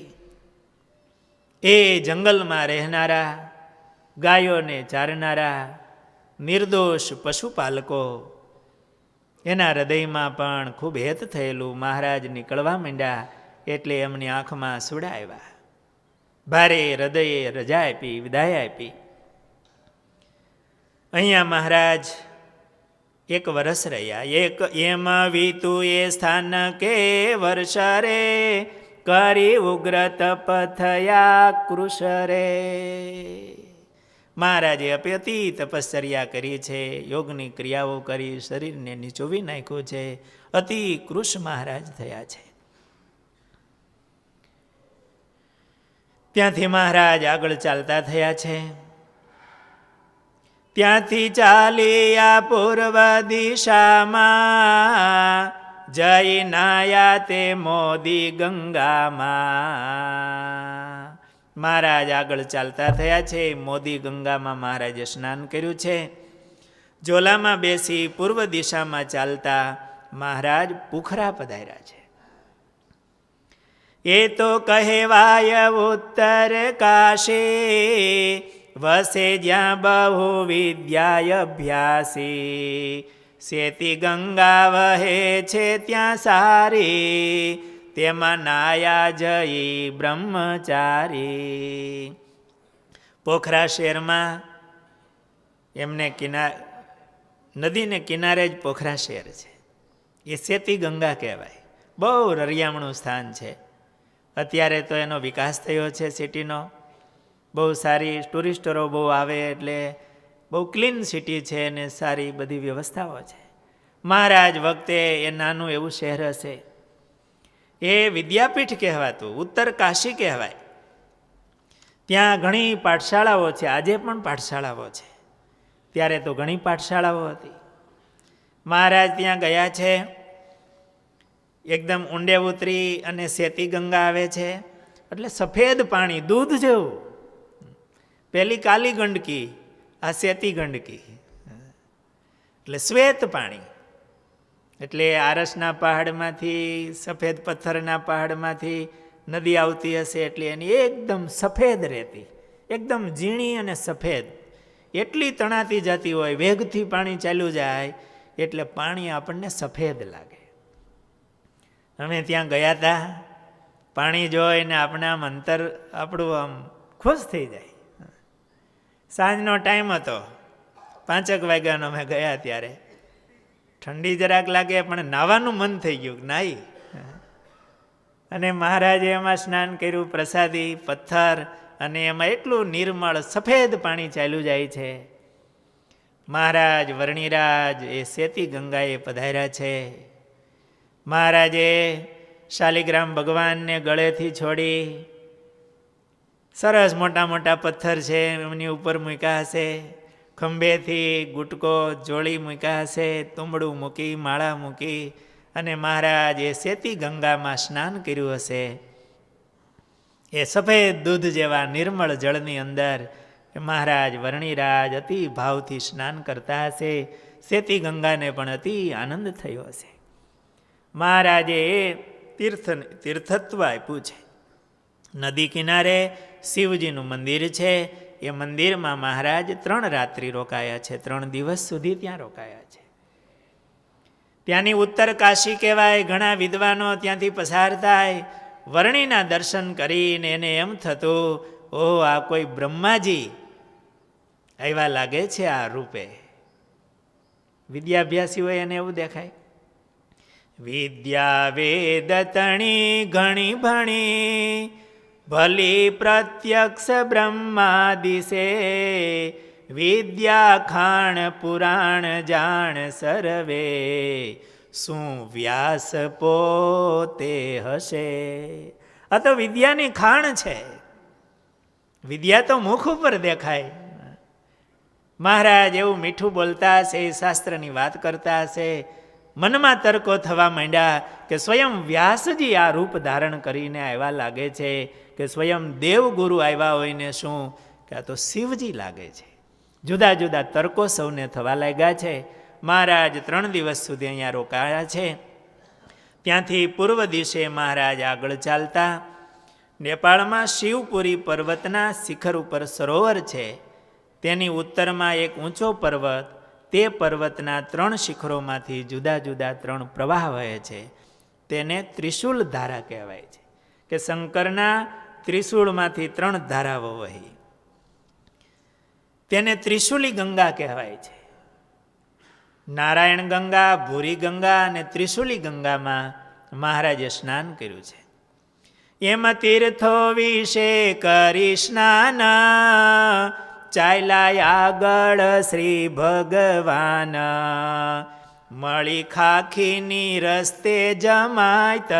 એ જંગલમાં રહેનારા, ગાયોને ચારનારા નિર્દોષ પશુપાલકો, એના હૃદયમાં પણ ખૂબ હેત થયેલું. મહારાજ નીકળવા માંડ્યા એટલે એમની આંખમાં આંસુડા આવ્યા. ભારે હૃદયે રજા આપી, વિદાય આપી. અહીંયા મહારાજ 1 વર્ષ રહ્યા. એમ વીતું એ સ્થાન કે વર્ષ રે, કરી ઉગ્ર તપ થયા કૃષ રે. મહારાજે અતિ તપશ્ચર્યા કરી છે, યોગની ક્રિયાઓ કરી, શરીરને નીચોવી નાખ્યું છે. અતિ કૃષ મહારાજ થયા છે. ત્યાંથી મહારાજ આગળ ચાલતા થયા છે. ત્યાંથી ચાલ્યા પૂર્વ દિશામાં, જઈ નાયા તે મોદી ગંગામાં. મહારાજ આગળ ચાલતા થયા છે. મોદી ગંગામાં મહારાજે સ્નાન કર્યું છે. ઝોલામાં બેસી પૂર્વ દિશામાં ચાલતા મહારાજ પુખરા પધાર્યા છે. એ તો કહેવાય ઉત્તર કાશી, વસે જ્યાં બહુ વિદ્યાય અભ્યાસી. સેતી ગંગા વહે છે ત્યાં સારી, તેમાં નાયા જઈ બ્રહ્મચારી. પોખરા શહેરમાં એમને નદીને કિનારે જ પોખરા શહેર છે. એ સેતી ગંગા કહેવાય. બહુ રળિયામણું સ્થાન છે. અત્યારે તો એનો વિકાસ થયો છે સિટીનો. બહુ સારી ટુરિસ્ટરો બહુ આવે એટલે બહુ ક્લીન સિટી છે અને સારી બધી વ્યવસ્થાઓ છે. મહારાજ વખતે એ નાનું એવું શહેર હશે. એ વિદ્યાપીઠ કહેવાતું, ઉત્તર કાશી કહેવાય. ત્યાં ઘણી પાઠશાળાઓ છે. આજે પણ પાઠશાળાઓ છે. ત્યારે તો ઘણી પાઠશાળાઓ હતી. મહારાજ ત્યાં ગયા છે. એકદમ ઊંડે ઉતરી અને સેતી ગંગા આવે છે એટલે સફેદ પાણી, દૂધ જેવું. પેલી કાલી ગંડકી, આ સેતી ગંડકી, એટલે શ્વેત પાણી. એટલે આરસના પહાડમાંથી, સફેદ પથ્થરના પહાડમાંથી નદી આવતી હશે એટલે એની એકદમ સફેદ રહેતી, એકદમ ઝીણી અને સફેદ. એટલી તણાતી જતી હોય, વેગથી પાણી ચાલ્યું જાય એટલે પાણી આપણને સફેદ લાગે. અમે ત્યાં ગયા હતા. પાણી જોઈને આપણે આમ અંતર આપણું આમ ખુશ થઈ જાય. સાંજનો ટાઈમ હતો, 5 વાગ્યાનો અમે ગયા. ત્યારે ઠંડી જરાક લાગે પણ નાહવાનું મન થઈ ગયું. નાહી અને મહારાજે એમાં સ્નાન કર્યું. પ્રસાદી, પથ્થર, અને એમાં એટલું નિર્મળ સફેદ પાણી ચાલ્યું જાય છે. મહારાજ વર્ણિરાજ એ સેતી ગંગાએ પધાર્યા છે. મહારાજે શાલિગ્રામ ભગવાનને ગળેથી છોડી સરસ મોટા મોટા પથ્થર છે એમની ઉપર મૂક્યા હશે. ખંભેથી ગુટકો જોડી મૂક્યા હશે. તુંબડું મૂકી, માળા મૂકી અને મહારાજ એ સેતી ગંગામાં સ્નાન કર્યું હશે. એ સફેદ દૂધ જેવા નિર્મળ જળની અંદર મહારાજ વર્ણિરાજ અતિ ભાવથી સ્નાન કરતા હશે. સેતી ગંગાને પણ અતિ આનંદ થયો હશે. મહારાજે એ તીર્થત્વ આપ્યું છે. નદી કિનારે શિવજીનું મંદિર છે. એ મંદિરમાં મહારાજ 3 રાત્રિ રોકાયા છે. 3 દિવસ સુધી ત્યાં રોકાયા છે. ત્યાંની ઉત્તર કાશી કહેવાય. ઘણા વિદ્વાનો ત્યાંથી પસાર થાય. વર્ણિના દર્શન કરીને એને એમ થતું, ઓહ, આ કોઈ બ્રહ્માજી આવ્યા લાગે છે આ રૂપે. વિદ્યાભ્યાસી હોય એને એવું દેખાય. વિદ્યા વેદ તણી ઘણી ભણી, ભલી પ્રત્યક્ષ બ્રહ્માદિશે. વિદ્યા ખાણ પુરાણ જાણ સર્વે, શું વ્યાસ પોતે હશે. આ તો વિદ્યાની ખાણ છે. વિદ્યા તો મુખ ઉપર દેખાય. મહારાજ એવું મીઠું બોલતા હશે, શાસ્ત્રની વાત કરતા હશે. મનમાં તર્કો થવા માંડ્યા કે સ્વયં વ્યાસજી આ રૂપ ધારણ કરીને આવ્યા લાગે છે, કે સ્વયં દેવગુરુ આવ્યા હોય ને શું, કે આ તો શિવજી લાગે છે. જુદા જુદા તર્કો સૌને થવા લાગ્યા છે. મહારાજ 3 દિવસ સુધી અહીંયા રોકાયા છે. ત્યાંથી પૂર્વ દિશે મહારાજ આગળ ચાલતા નેપાળમાં શિવપુરી પર્વતના શિખર ઉપર સરોવર છે. તેની ઉત્તરમાં એક ઊંચો પર્વત, તે પર્વતના 3 શિખરોમાંથી જુદા જુદા 3 પ્રવાહ વહે છે. તેને ત્રિશુલ ધારા કહેવાય છે, કે શંકરના ત્રિશુળમાંથી 3 ધારાઓ વહી. તેને ત્રિશુલી ગંગા કહેવાય છે. નારાયણ ગંગા, ભૂરી ગંગા અને ત્રિશુલી ગંગામાં મહારાજે સ્નાન કર્યું છે. એમ તીર્થો વિશે કરી સ્નાન, ચાલ્યા આગળ શ્રી ભગવાન. મળી ખાખીની રસ્તે જમાયત,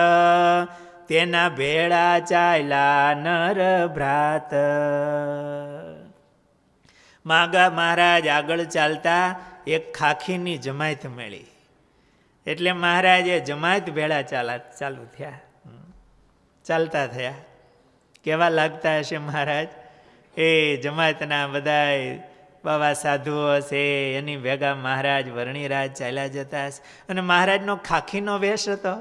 તેના ભેળા ચાલ્યા નર ભ્રાત. મહારાજ આગળ ચાલતા એક ખાખીની જમાયત મળી. એટલે મહારાજે જમાયત ભેળા ચાલુ થયા, ચાલતા થયા. કેવા લાગતા હશે મહારાજ? એ જમાયતના બધાય બાવા સાધુઓ છે એની ભેગા મહારાજ વર્ણિરાજ ચાલ્યા જતા હશે. અને મહારાજનો ખાખીનો વેશ હતો.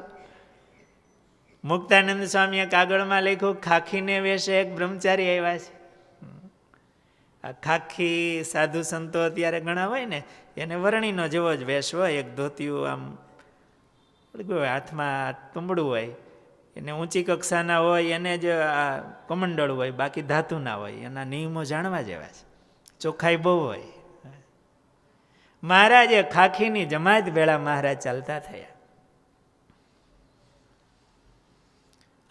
મુક્તાનંદ સ્વામીએ કાગળમાં લખ્યું, ખાખીને વેશે એક બ્રહ્મચારી આવ્યા છે. આ ખાખી સાધુ સંતો અત્યારે ઘણા હોય ને, એને વર્ણિનો જેવો જ વેશ હોય, એક ધોતિયું આમ હાથમાં તુંબડું હોય, એને ઊંચી કક્ષાના હોય, એને જ આ કમંડળ હોય, બાકી ધાતુના હોય. એના નિયમો જાણવા જેવા છે, ચોખ્ખાઈ બહુ હોય. મહારાજે ખાખીની જમાત વેળા મહારાજ ચાલતા થયા.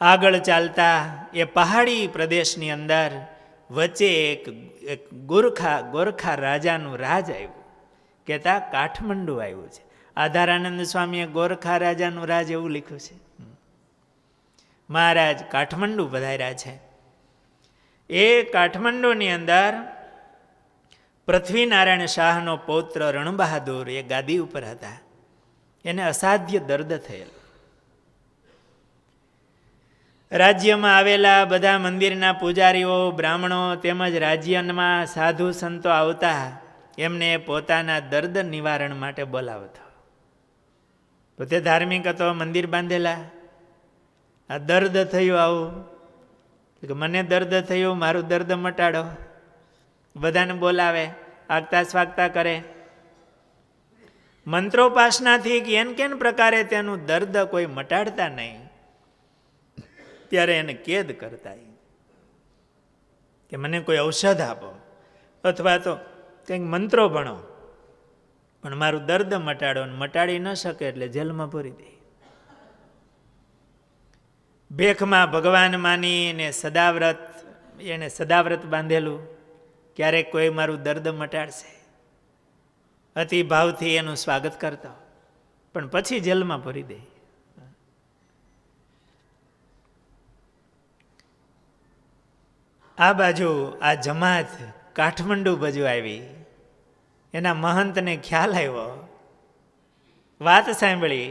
આગળ ચાલતા એ પહાડી પ્રદેશની અંદર વચ્ચે એક ગોરખા રાજાનું રાજ આવ્યું. કહેતા કાઠમંડુ આવ્યું છે. આધારાનંદ સ્વામીએ ગોરખા રાજાનું રાજ એવું લખ્યું છે. મહારાજ કાઠમંડુ પધાર્યા છે. એ કાઠમંડુની અંદર પૃથ્વીનારાયણ શાહનો પૌત્ર રણબહાદુર એ ગાદી ઉપર હતા. એને અસાધ્ય દર્દ થયેલો. રાજ્યમાં આવેલા બધા મંદિરના પૂજારીઓ, બ્રાહ્મણો તેમજ રાજ્યમાં સાધુ સંતો આવતા એમને પોતાના દર્દ નિવારણ માટે બોલાવતો. પોતે ધાર્મિક હતો, મંદિર બાંધેલા. આ દર્દ થયું આવું, મને દર્દ થયું, મારું દર્દ મટાડો. બધાને બોલાવે, આગતા સ્વાગતા કરે. મંત્રોપાસનાથી કેન પ્રકારે તેનું દર્દ કોઈ મટાડતા નહીં. ત્યારે એને કેદ કરતા કે મને કોઈ ઔષધ આપો અથવા તો કંઈક મંત્રો ભણો, પણ મારું દર્દ મટાડો. મટાડી ન શકે એટલે જેલમાં પૂરી દે. ભેખમાં ભગવાન માની ને એને સદાવ્રત બાંધેલું, ક્યારેક કોઈ મારું દર્દ મટાડશે, અતિ ભાવથી એનું સ્વાગત કરતો, પણ પછી જેલમાં પૂરી દે. આ બાજુ આ જમાત કાઠમંડુ બાજુ આવી. એના મહંતને ખ્યાલ આવ્યો, વાત સાંભળી.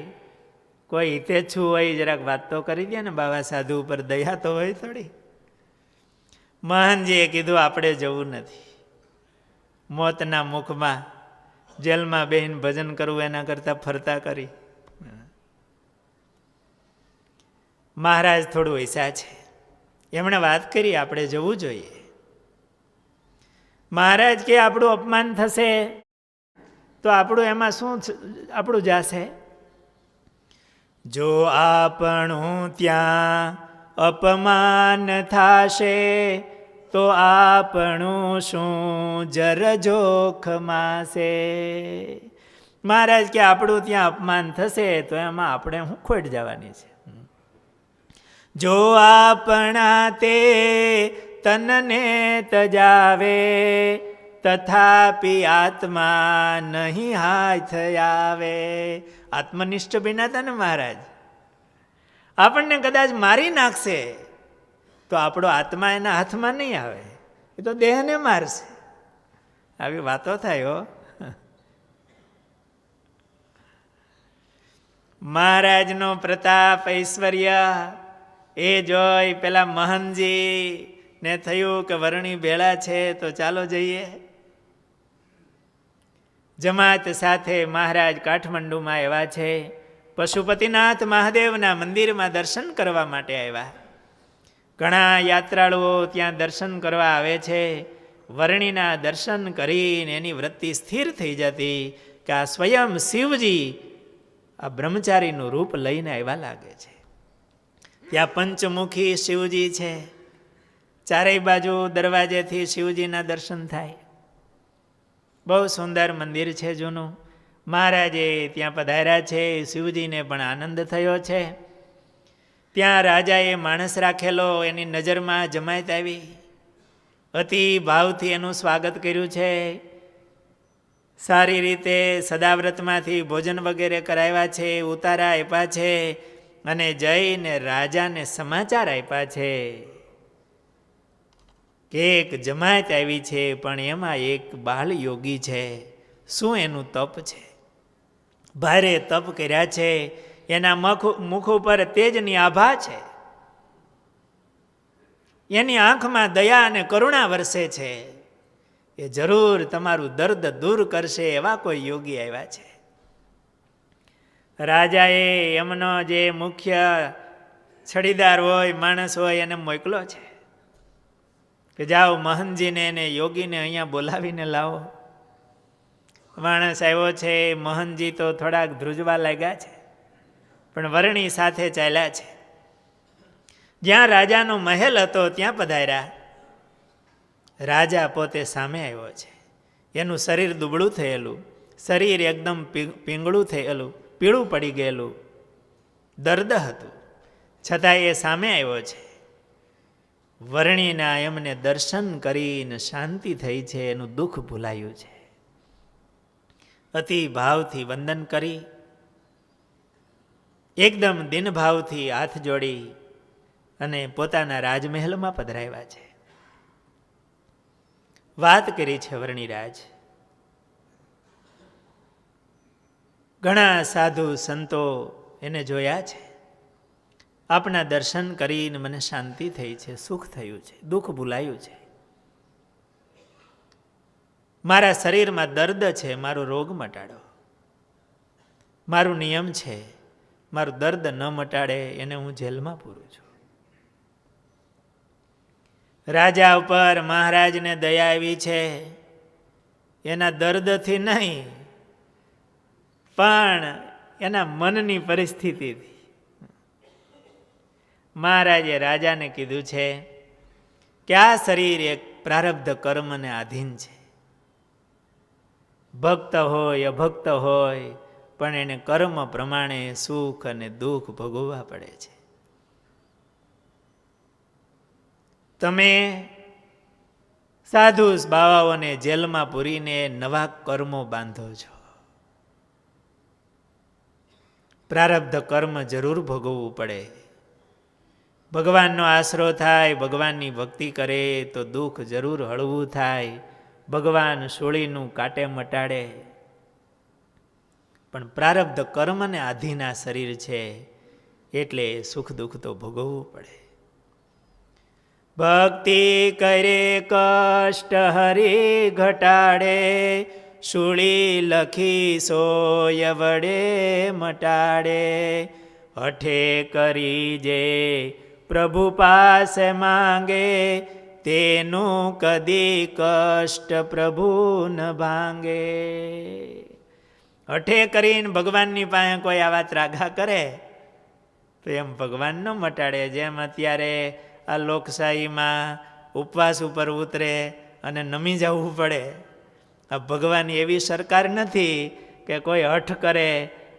કોઈ હિતેચ્છુ હોય જરાક વાત તો કરી દે ને, બાબા સાધુ ઉપર દયા તો હોય થોડી. મહંતજીએ કીધું આપણે જવું નથી. મોતના મુખમાં જેલમાં બેહીને ભજન કરવું એના કરતા ફરતા કરી. મહારાજ થોડું વૈસા છે, એમણે વાત કરી આપણે જવું જોઈએ. મહારાજ કે આપણું અપમાન થશે તો આપણું એમાં શું આપણું જાશે? જો આપણું ત્યાં અપમાન થશે તો આપણું શું જર જોખમાશે. મહારાજ કે આપણું ત્યાં અપમાન થશે તો એમાં આપણે શું ખોટ જવાની છે? જો આપણા તે તનને તજાવે તથાપિ આત્મા નહીં હાથ આવે. આત્મનિષ્ઠ બન્યા હતા ને મહારાજ. આપણને કદાચ મારી નાખશે તો આપણો આત્મા એના હાથમાં નહીં આવે, એ તો દેહને મારશે. આવી વાતો થાય હો. મહારાજનો પ્રતાપ ઐશ્વર્ય એ જોઈ પેલા મહંતજી ને થયું કે વર્ણી ભેળા છે તો ચાલો જઈએ. જમાત સાથે મહારાજ કાઠમંડુમાં આવ્યા છે. પશુપતિનાથ મહાદેવના મંદિરમાં દર્શન કરવા માટે આવ્યા. ઘણા યાત્રાળુઓ ત્યાં દર્શન કરવા આવે છે. વર્ણીના દર્શન કરીને એની વૃત્તિ સ્થિર થઈ જતી કે આ સ્વયં શિવજી આ બ્રહ્મચારીનું રૂપ લઈને આવ્યા લાગે છે. ત્યાં પંચમુખી શિવજી છે. ચારેય બાજુ દરવાજેથી શિવજીના દર્શન થાય. બહુ સુંદર મંદિર છે જૂનું. મહારાજે ત્યાં પધાર્યા છે. શિવજીને પણ આનંદ થયો છે. ત્યાં રાજાએ માણસ રાખેલો, એની નજરમાં જમાયત આવી. અતિ ભાવથી એનું સ્વાગત કર્યું છે. સારી રીતે સદાવ્રતમાંથી ભોજન વગેરે કરાવ્યા છે, ઉતારા આપ્યા છે અને જઈને રાજાને સમાચાર આપ્યા છે કે એક જમાત આવી છે, પણ એમાં એક બાળ યોગી છે. શું એનું તપ છે? ભારે તપ કર્યા છે. એના મુખ ઉપર તેજની આભા છે. એની આંખમાં દયા અને કરુણા વરસે છે. એ જરૂર તમારું દર્દ દૂર કરશે એવા કોઈ યોગી આવ્યા છે. રાજાએ એમનો જે મુખ્ય છડીદાર હોય, માણસ હોય, એને મોકલો છે કે જાઓ મહંતજીને એને યોગીને અહીંયા બોલાવીને લાવો. માણસ આવ્યો છે. મહંતજી તો થોડાક ધ્રુજવા લાગ્યા છે, પણ વરણી સાથે ચાલ્યા છે. જ્યાં રાજાનો મહેલ હતો ત્યાં પધાર્યા. રાજા પોતે સામે આવ્યો છે. એનું શરીર દુબળું થયેલું, શરીર એકદમ પીંગળું થયેલું, પીળું પડી ગયેલું, દર્દ હતું, છતાં એ સામે આવ્યો છે. વર્ણીના એમને દર્શન કરીને શાંતિ થઈ છે, એનું દુઃખ ભૂલાયું છે. અતિ ભાવથી વંદન કરી, એકદમ દિનભાવથી હાથ જોડી અને પોતાના રાજમહેલમાં પધરાવ્યા છે. વાત કરી છે વર્ણિરાજ. ઘણા સાધુ સંતો એને જોયા છે. આપના દર્શન કરીને મને શાંતિ થઈ છે, સુખ થયું છે, દુઃખ ભૂલાયું છે. મારા શરીરમાં દર્દ છે, મારો રોગ મટાડો. મારું નિયમ છે, મારું દર્દ ન મટાડે એને હું જેલમાં પૂરું છું. રાજા ઉપર મહારાજને દયા આવી છે, એના દર્દથી નહીં પણ એના મનની પરિસ્થિતિથી. મહારાજે રાજાને કીધું છે કે આ શરીર એક પ્રારબ્ધ કર્મને આધીન છે. ભક્ત હોય અભક્ત હોય પણ એને કર્મ પ્રમાણે સુખ અને દુઃખ ભોગવવા પડે છે. તમે સાધુ બાવાઓને જેલમાં પૂરીને નવા કર્મો બાંધો છો. પ્રારબ્ધ કર્મ જરૂર ભોગવવું પડે. ભગવાનનો આશરો થાય, ભગવાનની ભક્તિ કરે તો દુઃખ જરૂર હળવું થાય. ભગવાન સોળીનું કાંટે મટાડે. પણ પ્રારબ્ધ કર્મને આધીન આ શરીર છે, એટલે સુખ દુઃખ તો ભોગવવું પડે. ભક્તિ કરે કષ્ટ હરી ઘટાડે, શૂળી લખી સોય વડે મટાડે. હઠે કરી જે પ્રભુ પાસે માંગે, તેનું કદી કષ્ટ પ્રભુ ન ભાંગે. હઠે કરીને ભગવાનની પાસે કોઈ આવા ત્રાગા કરે તો એમ ભગવાન ન મટાડે. જેમ અત્યારે આ લોકશાહીમાં ઉપવાસ ઉપર ઉતરે અને નમી જવું પડે. આ ભગવાન એવી સરકાર નથી કે કોઈ હઠ કરે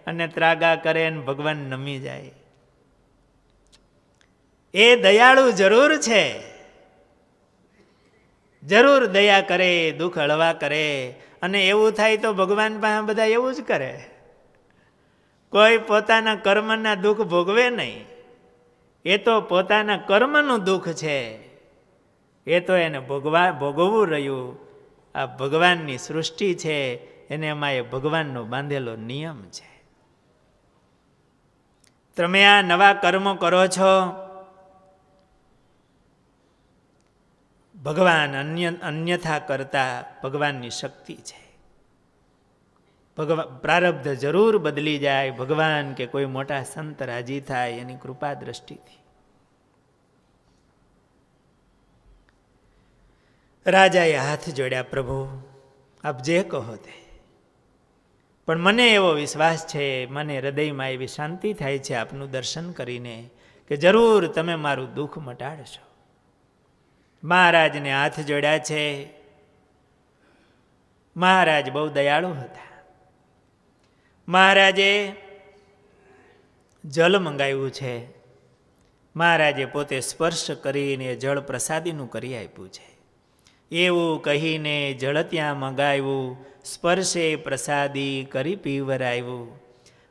અને ત્રાગા કરે અને ભગવાન નમી જાય. એ દયાળુ જરૂર છે, જરૂર દયા કરે, દુઃખ હળવા કરે. અને એવું થાય તો ભગવાન પાસે બધા એવું જ કરે. કોઈ પોતાના કર્મના દુઃખ ભોગવે નહીં. એ તો પોતાના કર્મનું દુઃખ છે, એ તો એને ભોગવવું રહ્યું. આ ભગવાનની સૃષ્ટિ છે, એને એમાં એ ભગવાનનો બાંધેલો નિયમ છે. તમે આ નવા કર્મો કરો છો, ભગવાન અન્યથા કરતા ભગવાનની શક્તિ છે. પ્રારબ્ધ જરૂર બદલી જાય. ભગવાન કે કોઈ મોટા સંત રાજી થાય એની કૃપા દ્રષ્ટિથી. રાજાએ હાથ જોડ્યા, પ્રભુ આપ જે કહો તે. પણ મને એવો વિશ્વાસ છે, મને હૃદયમાં એવી શાંતિ થાય છે આપનું દર્શન કરીને કે જરૂર તમે મારું દુઃખ મટાડશો. મહારાજને હાથ જોડ્યા છે. મહારાજ બહુ દયાળુ હતા. મહારાજે જલ મંગાવ્યું છે. મહારાજે પોતે સ્પર્શ કરીને જળ પ્રસાદીનું કરી આપ્યું છે. એવું કહીને જળ ત્યાં મંગાવ્યું, સ્પર્શે પ્રસાદી કરી પીવરાવ્યું.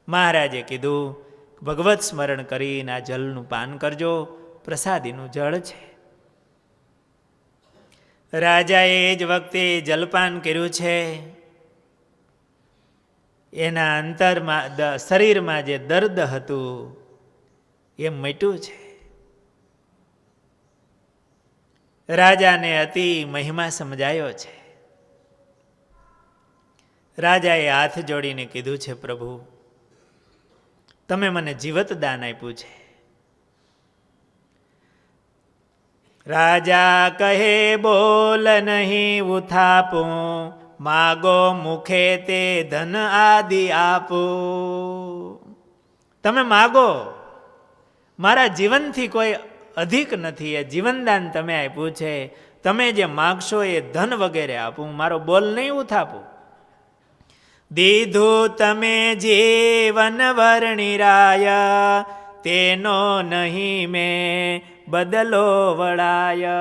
મહારાજે કીધું ભગવત સ્મરણ કરીને આ જલનું પાન કરજો, પ્રસાદીનું જળ છે. રાજાએ એ જ વખતે જલપાન કર્યું છે. એના અંતરમાં શરીરમાં જે દર્દ હતું એ મટ્યું છે. રાજાને અતિ મહિમા સમજાયો છે. રાજાએ હાથ જોડીને કીધું છે, પ્રભુ તમે મને જીવત દાન આપ્યું છે. રાજા કહે બોલ નહીં ઉથાપું, માગો મુખે તે ધન આદિ આપું. તમે માગો, મારા જીવનથી કોઈ અધિક નથી, એ જીવનદાન તમે આપ્યું છે. તમે જે માગશો એ ધન વગેરે આપું, મારો બોલ નહીં ઉથાપું. દીધું તમે જીવન વર્ણિરાય, તેનો નહીં મેં બદલો વળાય.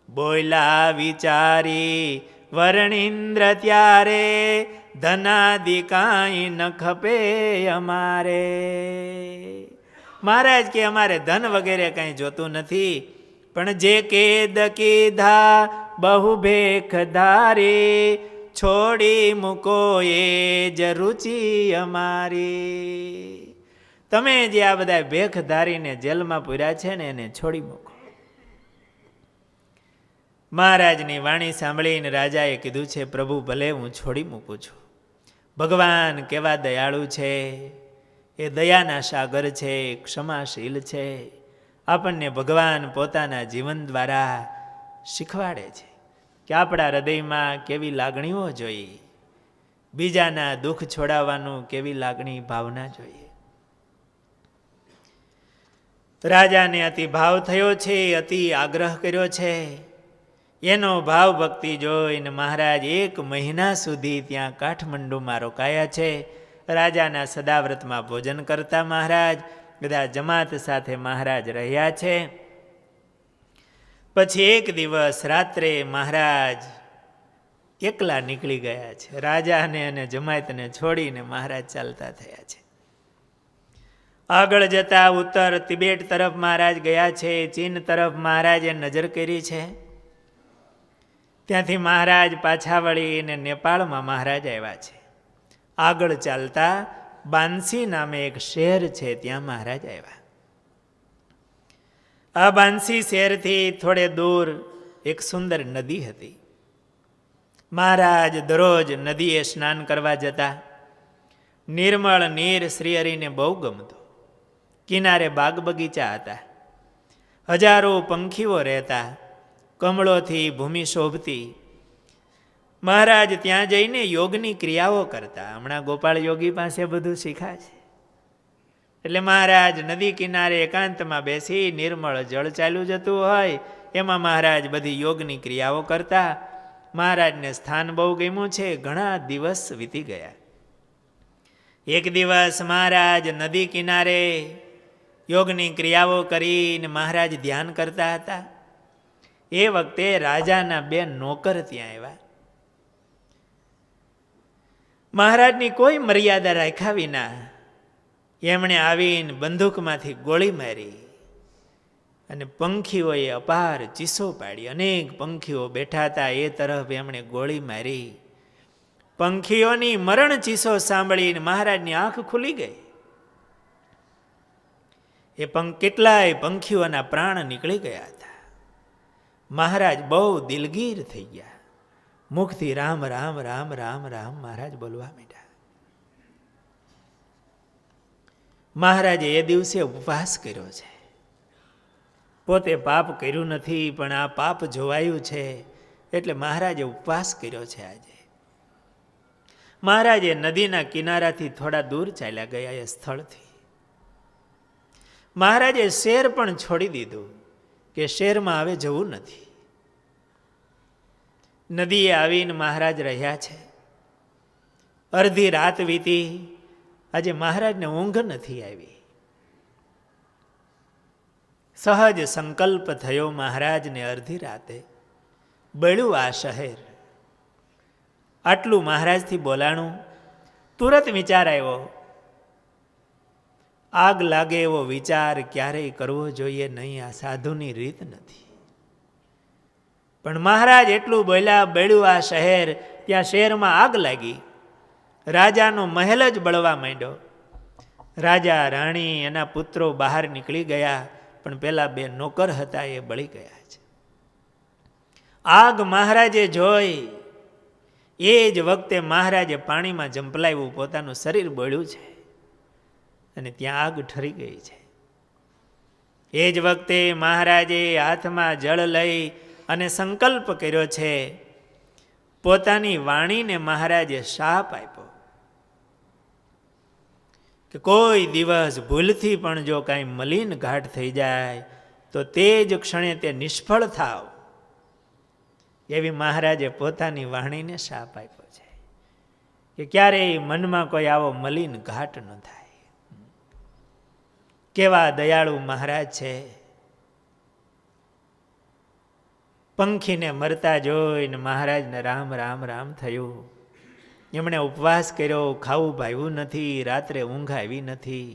બોલ્યા વિચારી વર્ણિન્દ્ર ત્યારે, ધનાદિ કાંઈ ન ખપે અમારે. મહારાજ કે અમારે ધન વગેરે કાંઈ જોતું નથી, પણ જે કેદ કીધા બહુ ભેખ ધારી, છોડી મૂકો એ જ રુચિ અમારી. તમે જે આ બધા ભેખ ધારીને જેલમાં પૂર્યા છે ને, એને છોડી મૂકો. મહારાજની વાણી સાંભળીને રાજાએ કીધું છે, પ્રભુ ભલે હું છોડી મૂકું છું. ભગવાન કેવા દયાળુ છે, એ દયાના સાગર છે, ક્ષમાશીલ છે. આપણને ભગવાન પોતાના જીવન દ્વારા શીખવાડે છે કે આપણા હૃદયમાં કેવી લાગણીઓ જોઈએ, બીજાના દુઃખ છોડાવવાનું કેવી લાગણી ભાવના જોઈએ. રાજાને અતિ ભાવ થયો છે, અતિ આગ્રહ કર્યો છે. એનો ભાવ ભક્તિ જોઈને મહારાજ 1 મહિના સુધી ત્યાં કાઠમંડુમાં રોકાયા છે. રાજાના સદાવ્રતમાં ભોજન કરતા મહારાજ, બધા જમાત સાથે મહારાજ રહ્યા છે. પછી એક દિવસ રાત્રે મહારાજ એકલા નીકળી ગયા છે. રાજાને અને જમાતને છોડીને મહારાજ ચાલતા થયા છે. આગળ જતા ઉત્તર તિબેટ તરફ મહારાજ ગયા છે. ચીન તરફ મહારાજે નજર કરી છે. ત્યાંથી મહારાજ પાછા વળીને નેપાળમાં મહારાજ આવ્યા છે. આગળ ચાલતા બાંસી નામે એક શહેર છે, ત્યાં મહારાજ આવ્યા. આ બાંસી શહેરથી થોડે દૂર એક સુંદર નદી હતી. મહારાજ દરરોજ નદીએ સ્નાન કરવા જતા. નિર્મળ નીર શ્રીહરિને બહુ ગમતું. કિનારે બાગ બગીચા હતા. હજારો પંખીઓ રહેતા. કમળોથી ભૂમિ શોભતી. મહારાજ ત્યાં જઈને યોગની ક્રિયાઓ કરતા. હમણાં ગોપાળ યોગી પાસે બધું શીખા છે. એટલે મહારાજ નદી કિનારે એકાંતમાં બેસી, નિર્મળ જળ ચાલ્યું જતું હોય એમાં મહારાજ બધી યોગની ક્રિયાઓ કરતા. મહારાજને સ્થાન બહુ ગમ્યું છે. ઘણા દિવસ વીતી ગયા. એક દિવસ મહારાજ નદી કિનારે યોગની ક્રિયાઓ કરીને મહારાજ ધ્યાન કરતા હતા. એ વખતે રાજાના 2 નોકર ત્યાં આવ્યા. મહારાજની કોઈ મર્યાદા રાખ્યા વિના એમણે આવીને બંદૂકમાંથી ગોળી મારી અને પંખીઓએ અપાર ચીસો પાડી. અનેક પંખીઓ બેઠા હતા એ તરફ એમણે ગોળી મારી. પંખીઓની મરણ ચીસો સાંભળીને મહારાજની આંખ ખુલી ગઈ. એ કેટલાય પંખીઓના પ્રાણ નીકળી ગયા હતા. મહારાજ બહુ દિલગીર થઈ ગયા. મુખથી રામ રામ રામ રામ રામ મહારાજ બોલવા માંડ્યા. મહારાજે એ દિવસે ઉપવાસ કર્યો છે. પોતે પાપ કર્યું નથી, પણ આ પાપ જોવાયું છે એટલે મહારાજે ઉપવાસ કર્યો છે. આજે મહારાજે નદીના કિનારાથી થોડા દૂર ચાલ્યા ગયા. એ સ્થળથી મહારાજે શેર પણ છોડી દીધું કે શેરમાં હવે જવું નથી. નદીએ આવીને મહારાજ રહ્યા છે. અડધી રાત વીતી. આજે મહારાજને ઊંઘ નથી આવી. સહજ સંકલ્પ થયો મહારાજને અડધી રાતે, બળ્યું આ શહેર. આટલું મહારાજથી બોલાણું. તુરત વિચાર આવ્યો, આગ લાગે એવો વિચાર ક્યારેય કરવો જોઈએ નહીં. આ સાધુની રીત નથી. પણ મહારાજ એટલું બોલ્યા, બળ્યું આ શહેર. ત્યાં શહેરમાં આગ લાગી. રાજાનો મહેલ જ બળવા માંડ્યો. રાજા રાણી એના પુત્રો બહાર નીકળી ગયા, પણ પેલા 2 નોકર હતા એ બળી ગયા છે. આગ મહારાજે જોઈ એ જ વખતે મહારાજે પાણીમાં જંપલાવ્યું, પોતાનું શરીર બળ્યું છે અને ત્યાં આગ ઠરી ગઈ છે. એ જ વખતે મહારાજે હાથમાં જળ લઈ અને સંકલ્પ કર્યો છે. પોતાની વાણીને મહારાજે શાપ આપ્યો કે કોઈ દિવસ ભૂલથી પણ જો કાંઈ મલિન ઘાટ થઈ જાય તો તે જ ક્ષણે તે નિષ્ફળ થાવ, એવી મહારાજે પોતાની વાણીને શાપ આપ્યો છે કે ક્યારેય મનમાં કોઈ આવો મલિન ઘાટ ન થાય. કેવા દયાળુ મહારાજ છે. પંખીને મરતા જોઈને મહારાજને રામ રામ રામ થયું. એમણે ઉપવાસ કર્યો, ખાવું ભાવ્યું નથી, રાત્રે ઊંઘ આવી નથી.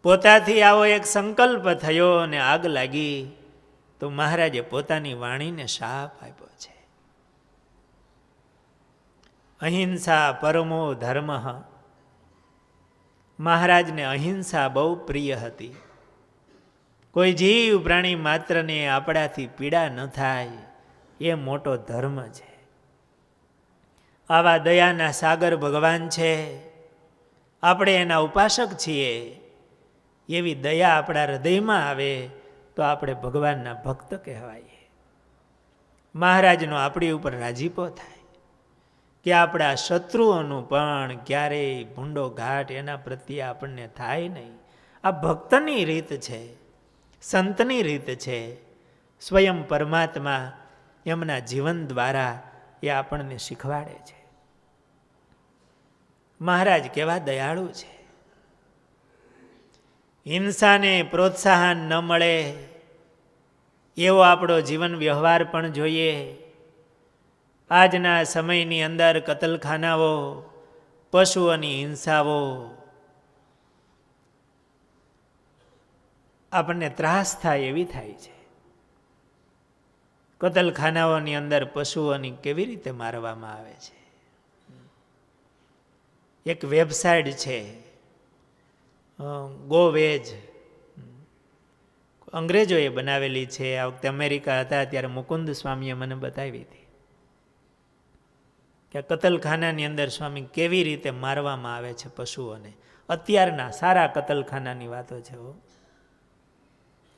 પોતાથી આવો એક સંકલ્પ થયો અને આગ લાગી તો મહારાજે પોતાની વાણીને શાપ આપ્યો છે. અહિંસા પરમો ધર્મ. મહારાજને અહિંસા બહુ પ્રિય હતી. કોઈ જીવ પ્રાણી માત્રને આપણાથી પીડા ન થાય એ મોટો ધર્મ છે. આવા દયાના સાગર ભગવાન છે. આપણે એના ઉપાસક છીએ. એવી દયા આપણા હૃદયમાં આવે તો આપણે ભગવાનના ભક્ત કહેવાય. મહારાજનો આપણી ઉપર રાજીપો થાય કે આપણા શત્રુઓનું પણ ક્યારેય ભૂંડો ઘાટ એના પ્રત્યે આપણને થાય નહીં. આ ભક્તની રીત છે, સંતની રીત છે. સ્વયં પરમાત્મા એમના જીવન દ્વારા એ આપણને શીખવાડે છે. મહારાજ કેવા દયાળુ છે. હિંસાને પ્રોત્સાહન ન મળે એવો આપણો જીવન વ્યવહાર પણ જોઈએ. આજના સમયની અંદર કતલખાનાઓ, પશુઓની હિંસાઓ આપણને ત્રાસ થાય એવી થાય છે. કતલખાનાઓની અંદર પશુઓની કેવી રીતે મારવામાં આવે છે. એક વેબસાઇટ છે ગોવેજ, અંગ્રેજોએ બનાવેલી છે. આ વખતે અમેરિકા હતા ત્યારે મુકુંદ સ્વામીએ મને બતાવી હતી કે કતલખાનાની અંદર સ્વામી કેવી રીતે મારવામાં આવે છે પશુઓને. અત્યારના સારા કતલખાનાની વાતો છે.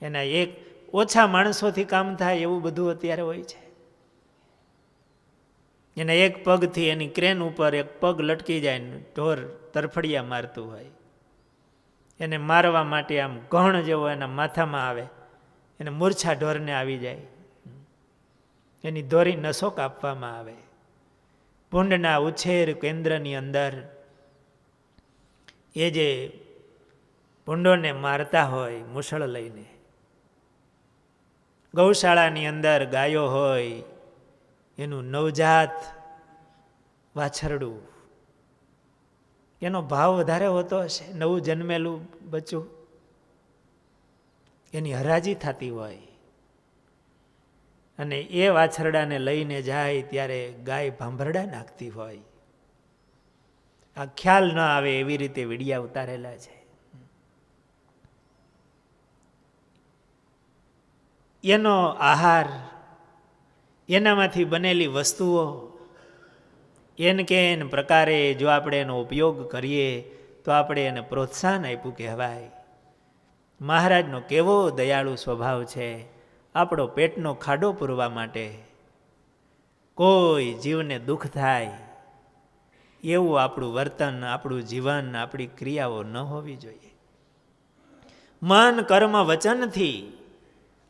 એના એક ઓછા માણસોથી કામ થાય એવું બધું અત્યારે હોય છે. એના એક પગથી એની ક્રેન ઉપર એક પગ લટકી જાય ને ઢોર તરફડિયા મારતું હોય. એને મારવા માટે આમ ઘણ જેવો એના માથામાં આવે, એને મૂર્છા ઢોરને આવી જાય, એની દોરી નસો કાપવામાં આવે. ભૂંડના ઉછેર કેન્દ્રની અંદર એ જે ભૂંડોને મારતા હોય મુસળ લઈને, ગૌશાળાની અંદર ગાયો હોય, એનું નવજાત વાછરડું, એનો ભાવ વધારે હોતો હશે. નવું જન્મેલું બચ્ચું, એની હરાજી થતી હોય અને એ વાછરડાને લઈને જાય ત્યારે ગાય ભાંભરડા નાખતી હોય. આ ખ્યાલ ન આવે એવી રીતે વીડિયા ઉતારેલા છે. એનો આહાર, એનામાંથી બનેલી વસ્તુઓ, એન કે એન પ્રકારે જો આપણે એનો ઉપયોગ કરીએ તો આપણે એને પ્રોત્સાહન આપ્યું કહેવાય. મહારાજનો કેવો દયાળુ સ્વભાવ છે. આપણો પેટનો ખાડો પૂરવા માટે, કોઈ જીવને દુઃખ થાય એવું આપણું વર્તન, આપણું જીવન, આપણી ક્રિયાઓ ન હોવી જોઈએ. મન, કર્મ, વચનથી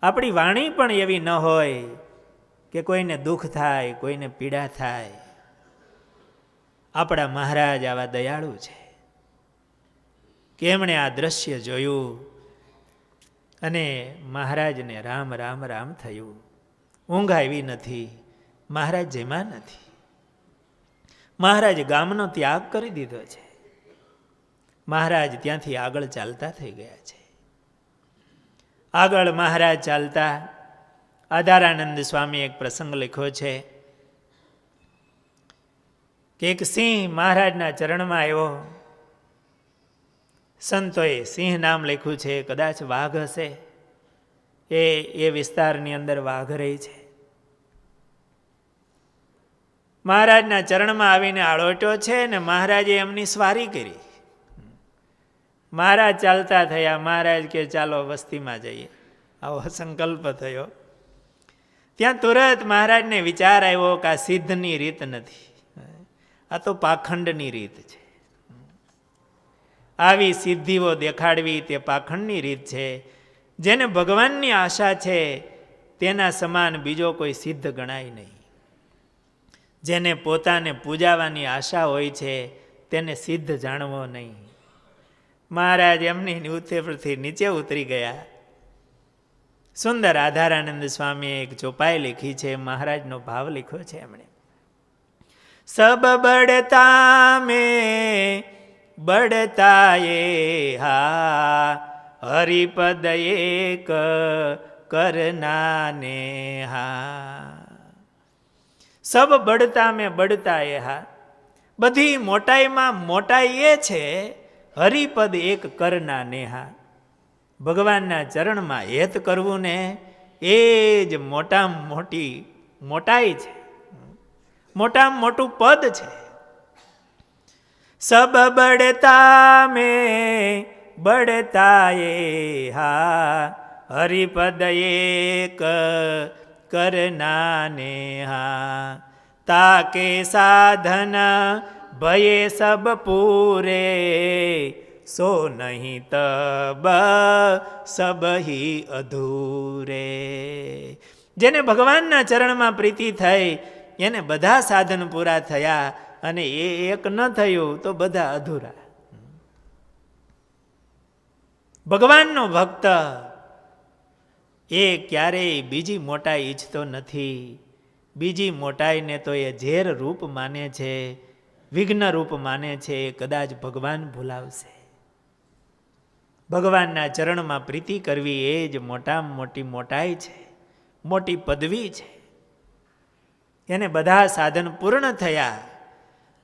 આપણી વાણી પણ એવી ન હોય કે કોઈને દુઃખ થાય, કોઈને પીડા થાય. આપણા મહારાજ આવા દયાળુ છે કે એમણે આ દ્રશ્ય જોયું અને મહારાજને રામ રામ રામ થયું. ઊંઘ આવી નથી, મહારાજ જેમાં નથી. મહારાજ ગામનો ત્યાગ કરી દીધો છે. મહારાજ ત્યાંથી આગળ ચાલતા થઈ ગયા છે. આગળ મહારાજ ચાલતા, આધારાનંદ સ્વામી એક પ્રસંગ લખ્યો છે કે એક સિંહ મહારાજના ચરણમાં આવ્યો. સંતોએ સિંહ નામ લખ્યું છે, કદાચ વાઘ હશે. એ વિસ્તારની અંદર વાઘ રહી છે. મહારાજના ચરણમાં આવીને આળોટ્યો છે ને મહારાજે એમની સ્વારી કરી. મહારાજ ચાલતા થયા. મહારાજ કે ચાલો વસ્તીમાં જઈએ. આવો સંકલ્પ થયો. ત્યાં તુરત મહારાજને વિચાર આવ્યો કે આ સિદ્ધની રીત નથી, આ તો પાખંડની રીત છે. આવી સિદ્ધિઓ દેખાડવી તે પાખંડની રીત છે. જેને ભગવાનની આશા છે તેના સમાન બીજો કોઈ સિદ્ધ ગણાય નહીં. જેને પોતાને પૂજાવાની આશા હોય છે તેને સિદ્ધ જાણવો નહીં. મહારાજ એમની ઉપરથી નીચે ઉતરી ગયા. સુંદર આધારાનંદ સ્વામીએ એક ચોપાઈ લીખી છે, મહારાજનો ભાવ લખ્યો છે એમણે. સબ બડતા મેં બડતા એ હા, હરિપદ એક કરનાને હા. સબ બડતા મેં બડતા એ હા, બધી મોટાઈમાં મોટાઈ એ છે હરિપદ એક કરના નેહા. ભગવાનના ચરણમાં હેત કરવું ને એ જ મોટામાં મોટી મોટાઈ છે, મોટામાં મોટું પદ છે. સબ બડતા મેં બડતા એ હા, હરિપદ એક કરના નેહા. તાકે સાધન ભયે સબ પૂરે, સો નહીં તબ સબ હી અધૂરે. જેને ભગવાનના ચરણમાં પ્રીતિ થઈ એને બધા સાધન પૂરા થયા, અને એ એક ન થયું તો બધા અધૂરા. ભગવાનનો ભક્ત એ ક્યારેય બીજી મોટાઈ ઈચ્છતો નથી. બીજી મોટાઈને તો એ ઝેર રૂપ માને છે, વિઘ્ન રૂપ માને છે. કદાચ ભગવાન ભૂલાવશે. ભગવાનના ચરણમાં પ્રીતિ કરવી એ જ મોટામાં મોટી મોટાઈ છે, મોટી પદવી છે. એને બધા સાધન પૂર્ણ થયા.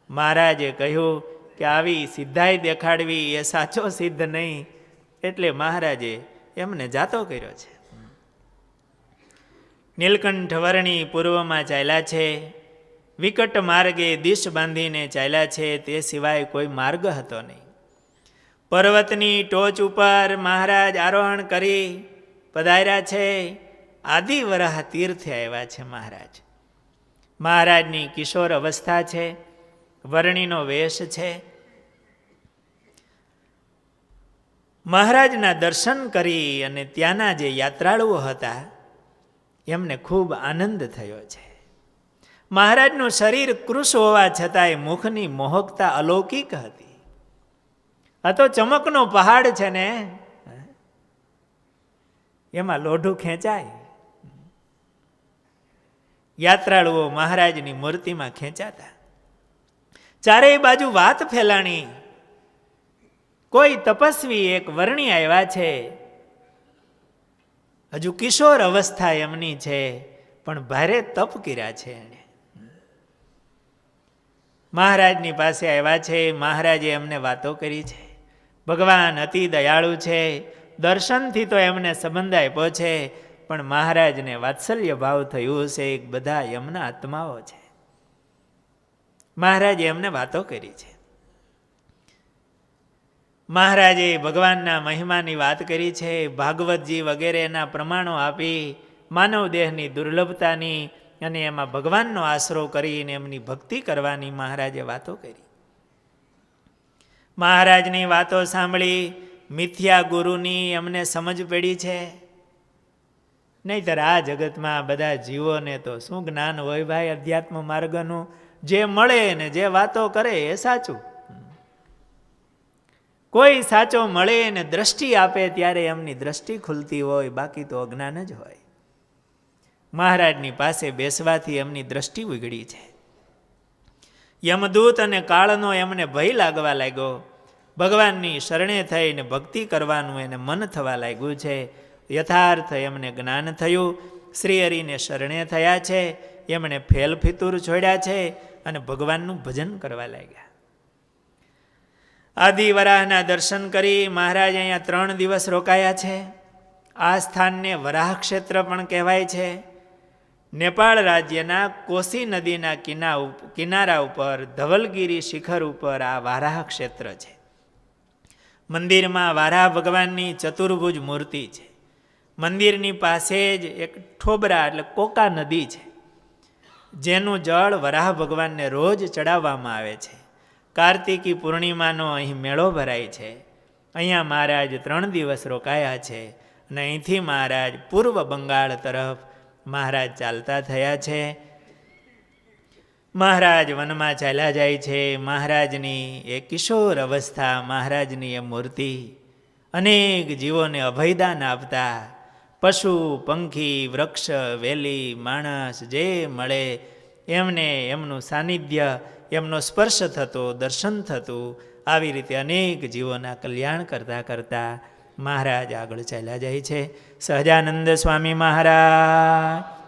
મહારાજે કહ્યું કે આવી સિદ્ધાઈ દેખાડવી એ સાચો સિદ્ધ નહીં, એટલે મહારાજે એમને જાતો કર્યો છે. નીલકંઠ વર્ણી પૂર્વમાં ચાલ્યા છે, વિકટ માર્ગે દિશ બાંધીને ચાલ્યા છે, તે સિવાય કોઈ માર્ગ હતો નહીં. પર્વતની ટોચ ઉપર મહારાજ આરોહણ કરી પધાર્યા છે. આદિવરાહ તીર્થે આવ્યા છે મહારાજ. મહારાજની કિશોર અવસ્થા છે, વર્ણીનો વેશ છે. મહારાજના દર્શન કરી અને ત્યાંના જે યાત્રાળુઓ હતા એમને ખૂબ આનંદ થયો છે. મહારાજનું શરીર કૃશ હોવા છતાંય મુખની મોહકતા અલૌકિક હતી. આ તો ચમકનો પહાડ છે ને, એમાં લોઢું ખેંચાય. યાત્રાળુઓ મહારાજની મૂર્તિમાં ખેંચાતા. ચારેય બાજુ વાત ફેલાણી. કોઈ તપસ્વી એક વર્ણી આવ્યા છે, હજુ કિશોર અવસ્થા એમની છે, પણ ભારે તપ કર્યા છે એણે. મહારાજની પાસે આવ્યા છે. મહારાજે એમને વાતો કરી છે. ભગવાન અતિ દયાળુ છે, દર્શનથી તો એમને સંબંધ આપ્યો છે, પણ મહારાજને વાત્સલ્ય ભાવ થયું છે. એક બધા એમના આત્માઓ છે. મહારાજે એમને વાતો કરી છે. મહારાજે ભગવાનના મહિમાની વાત કરી છે. ભાગવતજી વગેરેના પ્રમાણો આપી માનવ દેહની દુર્લભતાની અને એમાં ભગવાનનો આશરો કરીને એમની ભક્તિ કરવાની મહારાજે વાતો કરી. મહારાજની વાતો સાંભળી મિથ્યા ગુરુની એમને સમજ પડી છે. નહીતર આ જગતમાં બધા જીવોને તો શું જ્ઞાન હોય ભાઈ અધ્યાત્મ માર્ગનું? જે મળે ને જે વાતો કરે એ સાચું. કોઈ સાચો મળે ને દ્રષ્ટિ આપે ત્યારે એમની દ્રષ્ટિ ખુલતી હોય, બાકી તો અજ્ઞાન જ હોય. મહારાજની પાસે બેસવાથી એમની દ્રષ્ટિ ઉઘડી છે. યમદૂત અને કાળનો એમને ભય લાગવા લાગ્યો. ભગવાનની શરણે થઈને ભક્તિ કરવાનું એને મન થવા લાગ્યું છે. યથાર્થ એમને જ્ઞાન થયું. શ્રી હરિને શરણે થયા છે. એમણે ફેલ ફિતુર છોડ્યા છે અને ભગવાનનું ભજન કરવા લાગ્યા. આદિવરાહના દર્શન કરી મહારાજ અહીંયા 3 દિવસ રોકાયા છે. આ સ્થાનને વરાહ ક્ષેત્ર પણ કહેવાય છે. નેપાળ રાજ્યના કોસી નદીના કિનારા ઉપર ધવલગીરી શિખર ઉપર આ વારાહ ક્ષેત્ર છે. મંદિરમાં વારાહ ભગવાનની ચતુર્ભુજ મૂર્તિ છે. મંદિરની પાસે જ એક ઠોબરા એટલે કોકા નદી છે, જેનું જળ વરાહ ભગવાનને રોજ ચડાવવામાં આવે છે. કાર્તિકી પૂર્ણિમાનો અહીં મેળો ભરાય છે. અહીંયા મહારાજ 3 દિવસ રોકાયા છે અને અહીંથી મહારાજ પૂર્વ બંગાળ તરફ મહારાજ ચાલતા થયા છે. મહારાજ વનમાં ચાલ્યા જાય છે. મહારાજની એ કિશોર અવસ્થા, મહારાજની એ મૂર્તિ અનેક જીવોને અભયદાન આપતા, પશુ પંખી વૃક્ષ વેલી માણસ જે મળે એમને એમનું સાનિધ્ય, એમનો સ્પર્શ થતો, દર્શન થતું. આવી રીતે અનેક જીવોના કલ્યાણ કરતાં કરતાં મહારાજ આગળ ચાલ્યા જાય છે. સહજાનંદ સ્વામી મહારાજ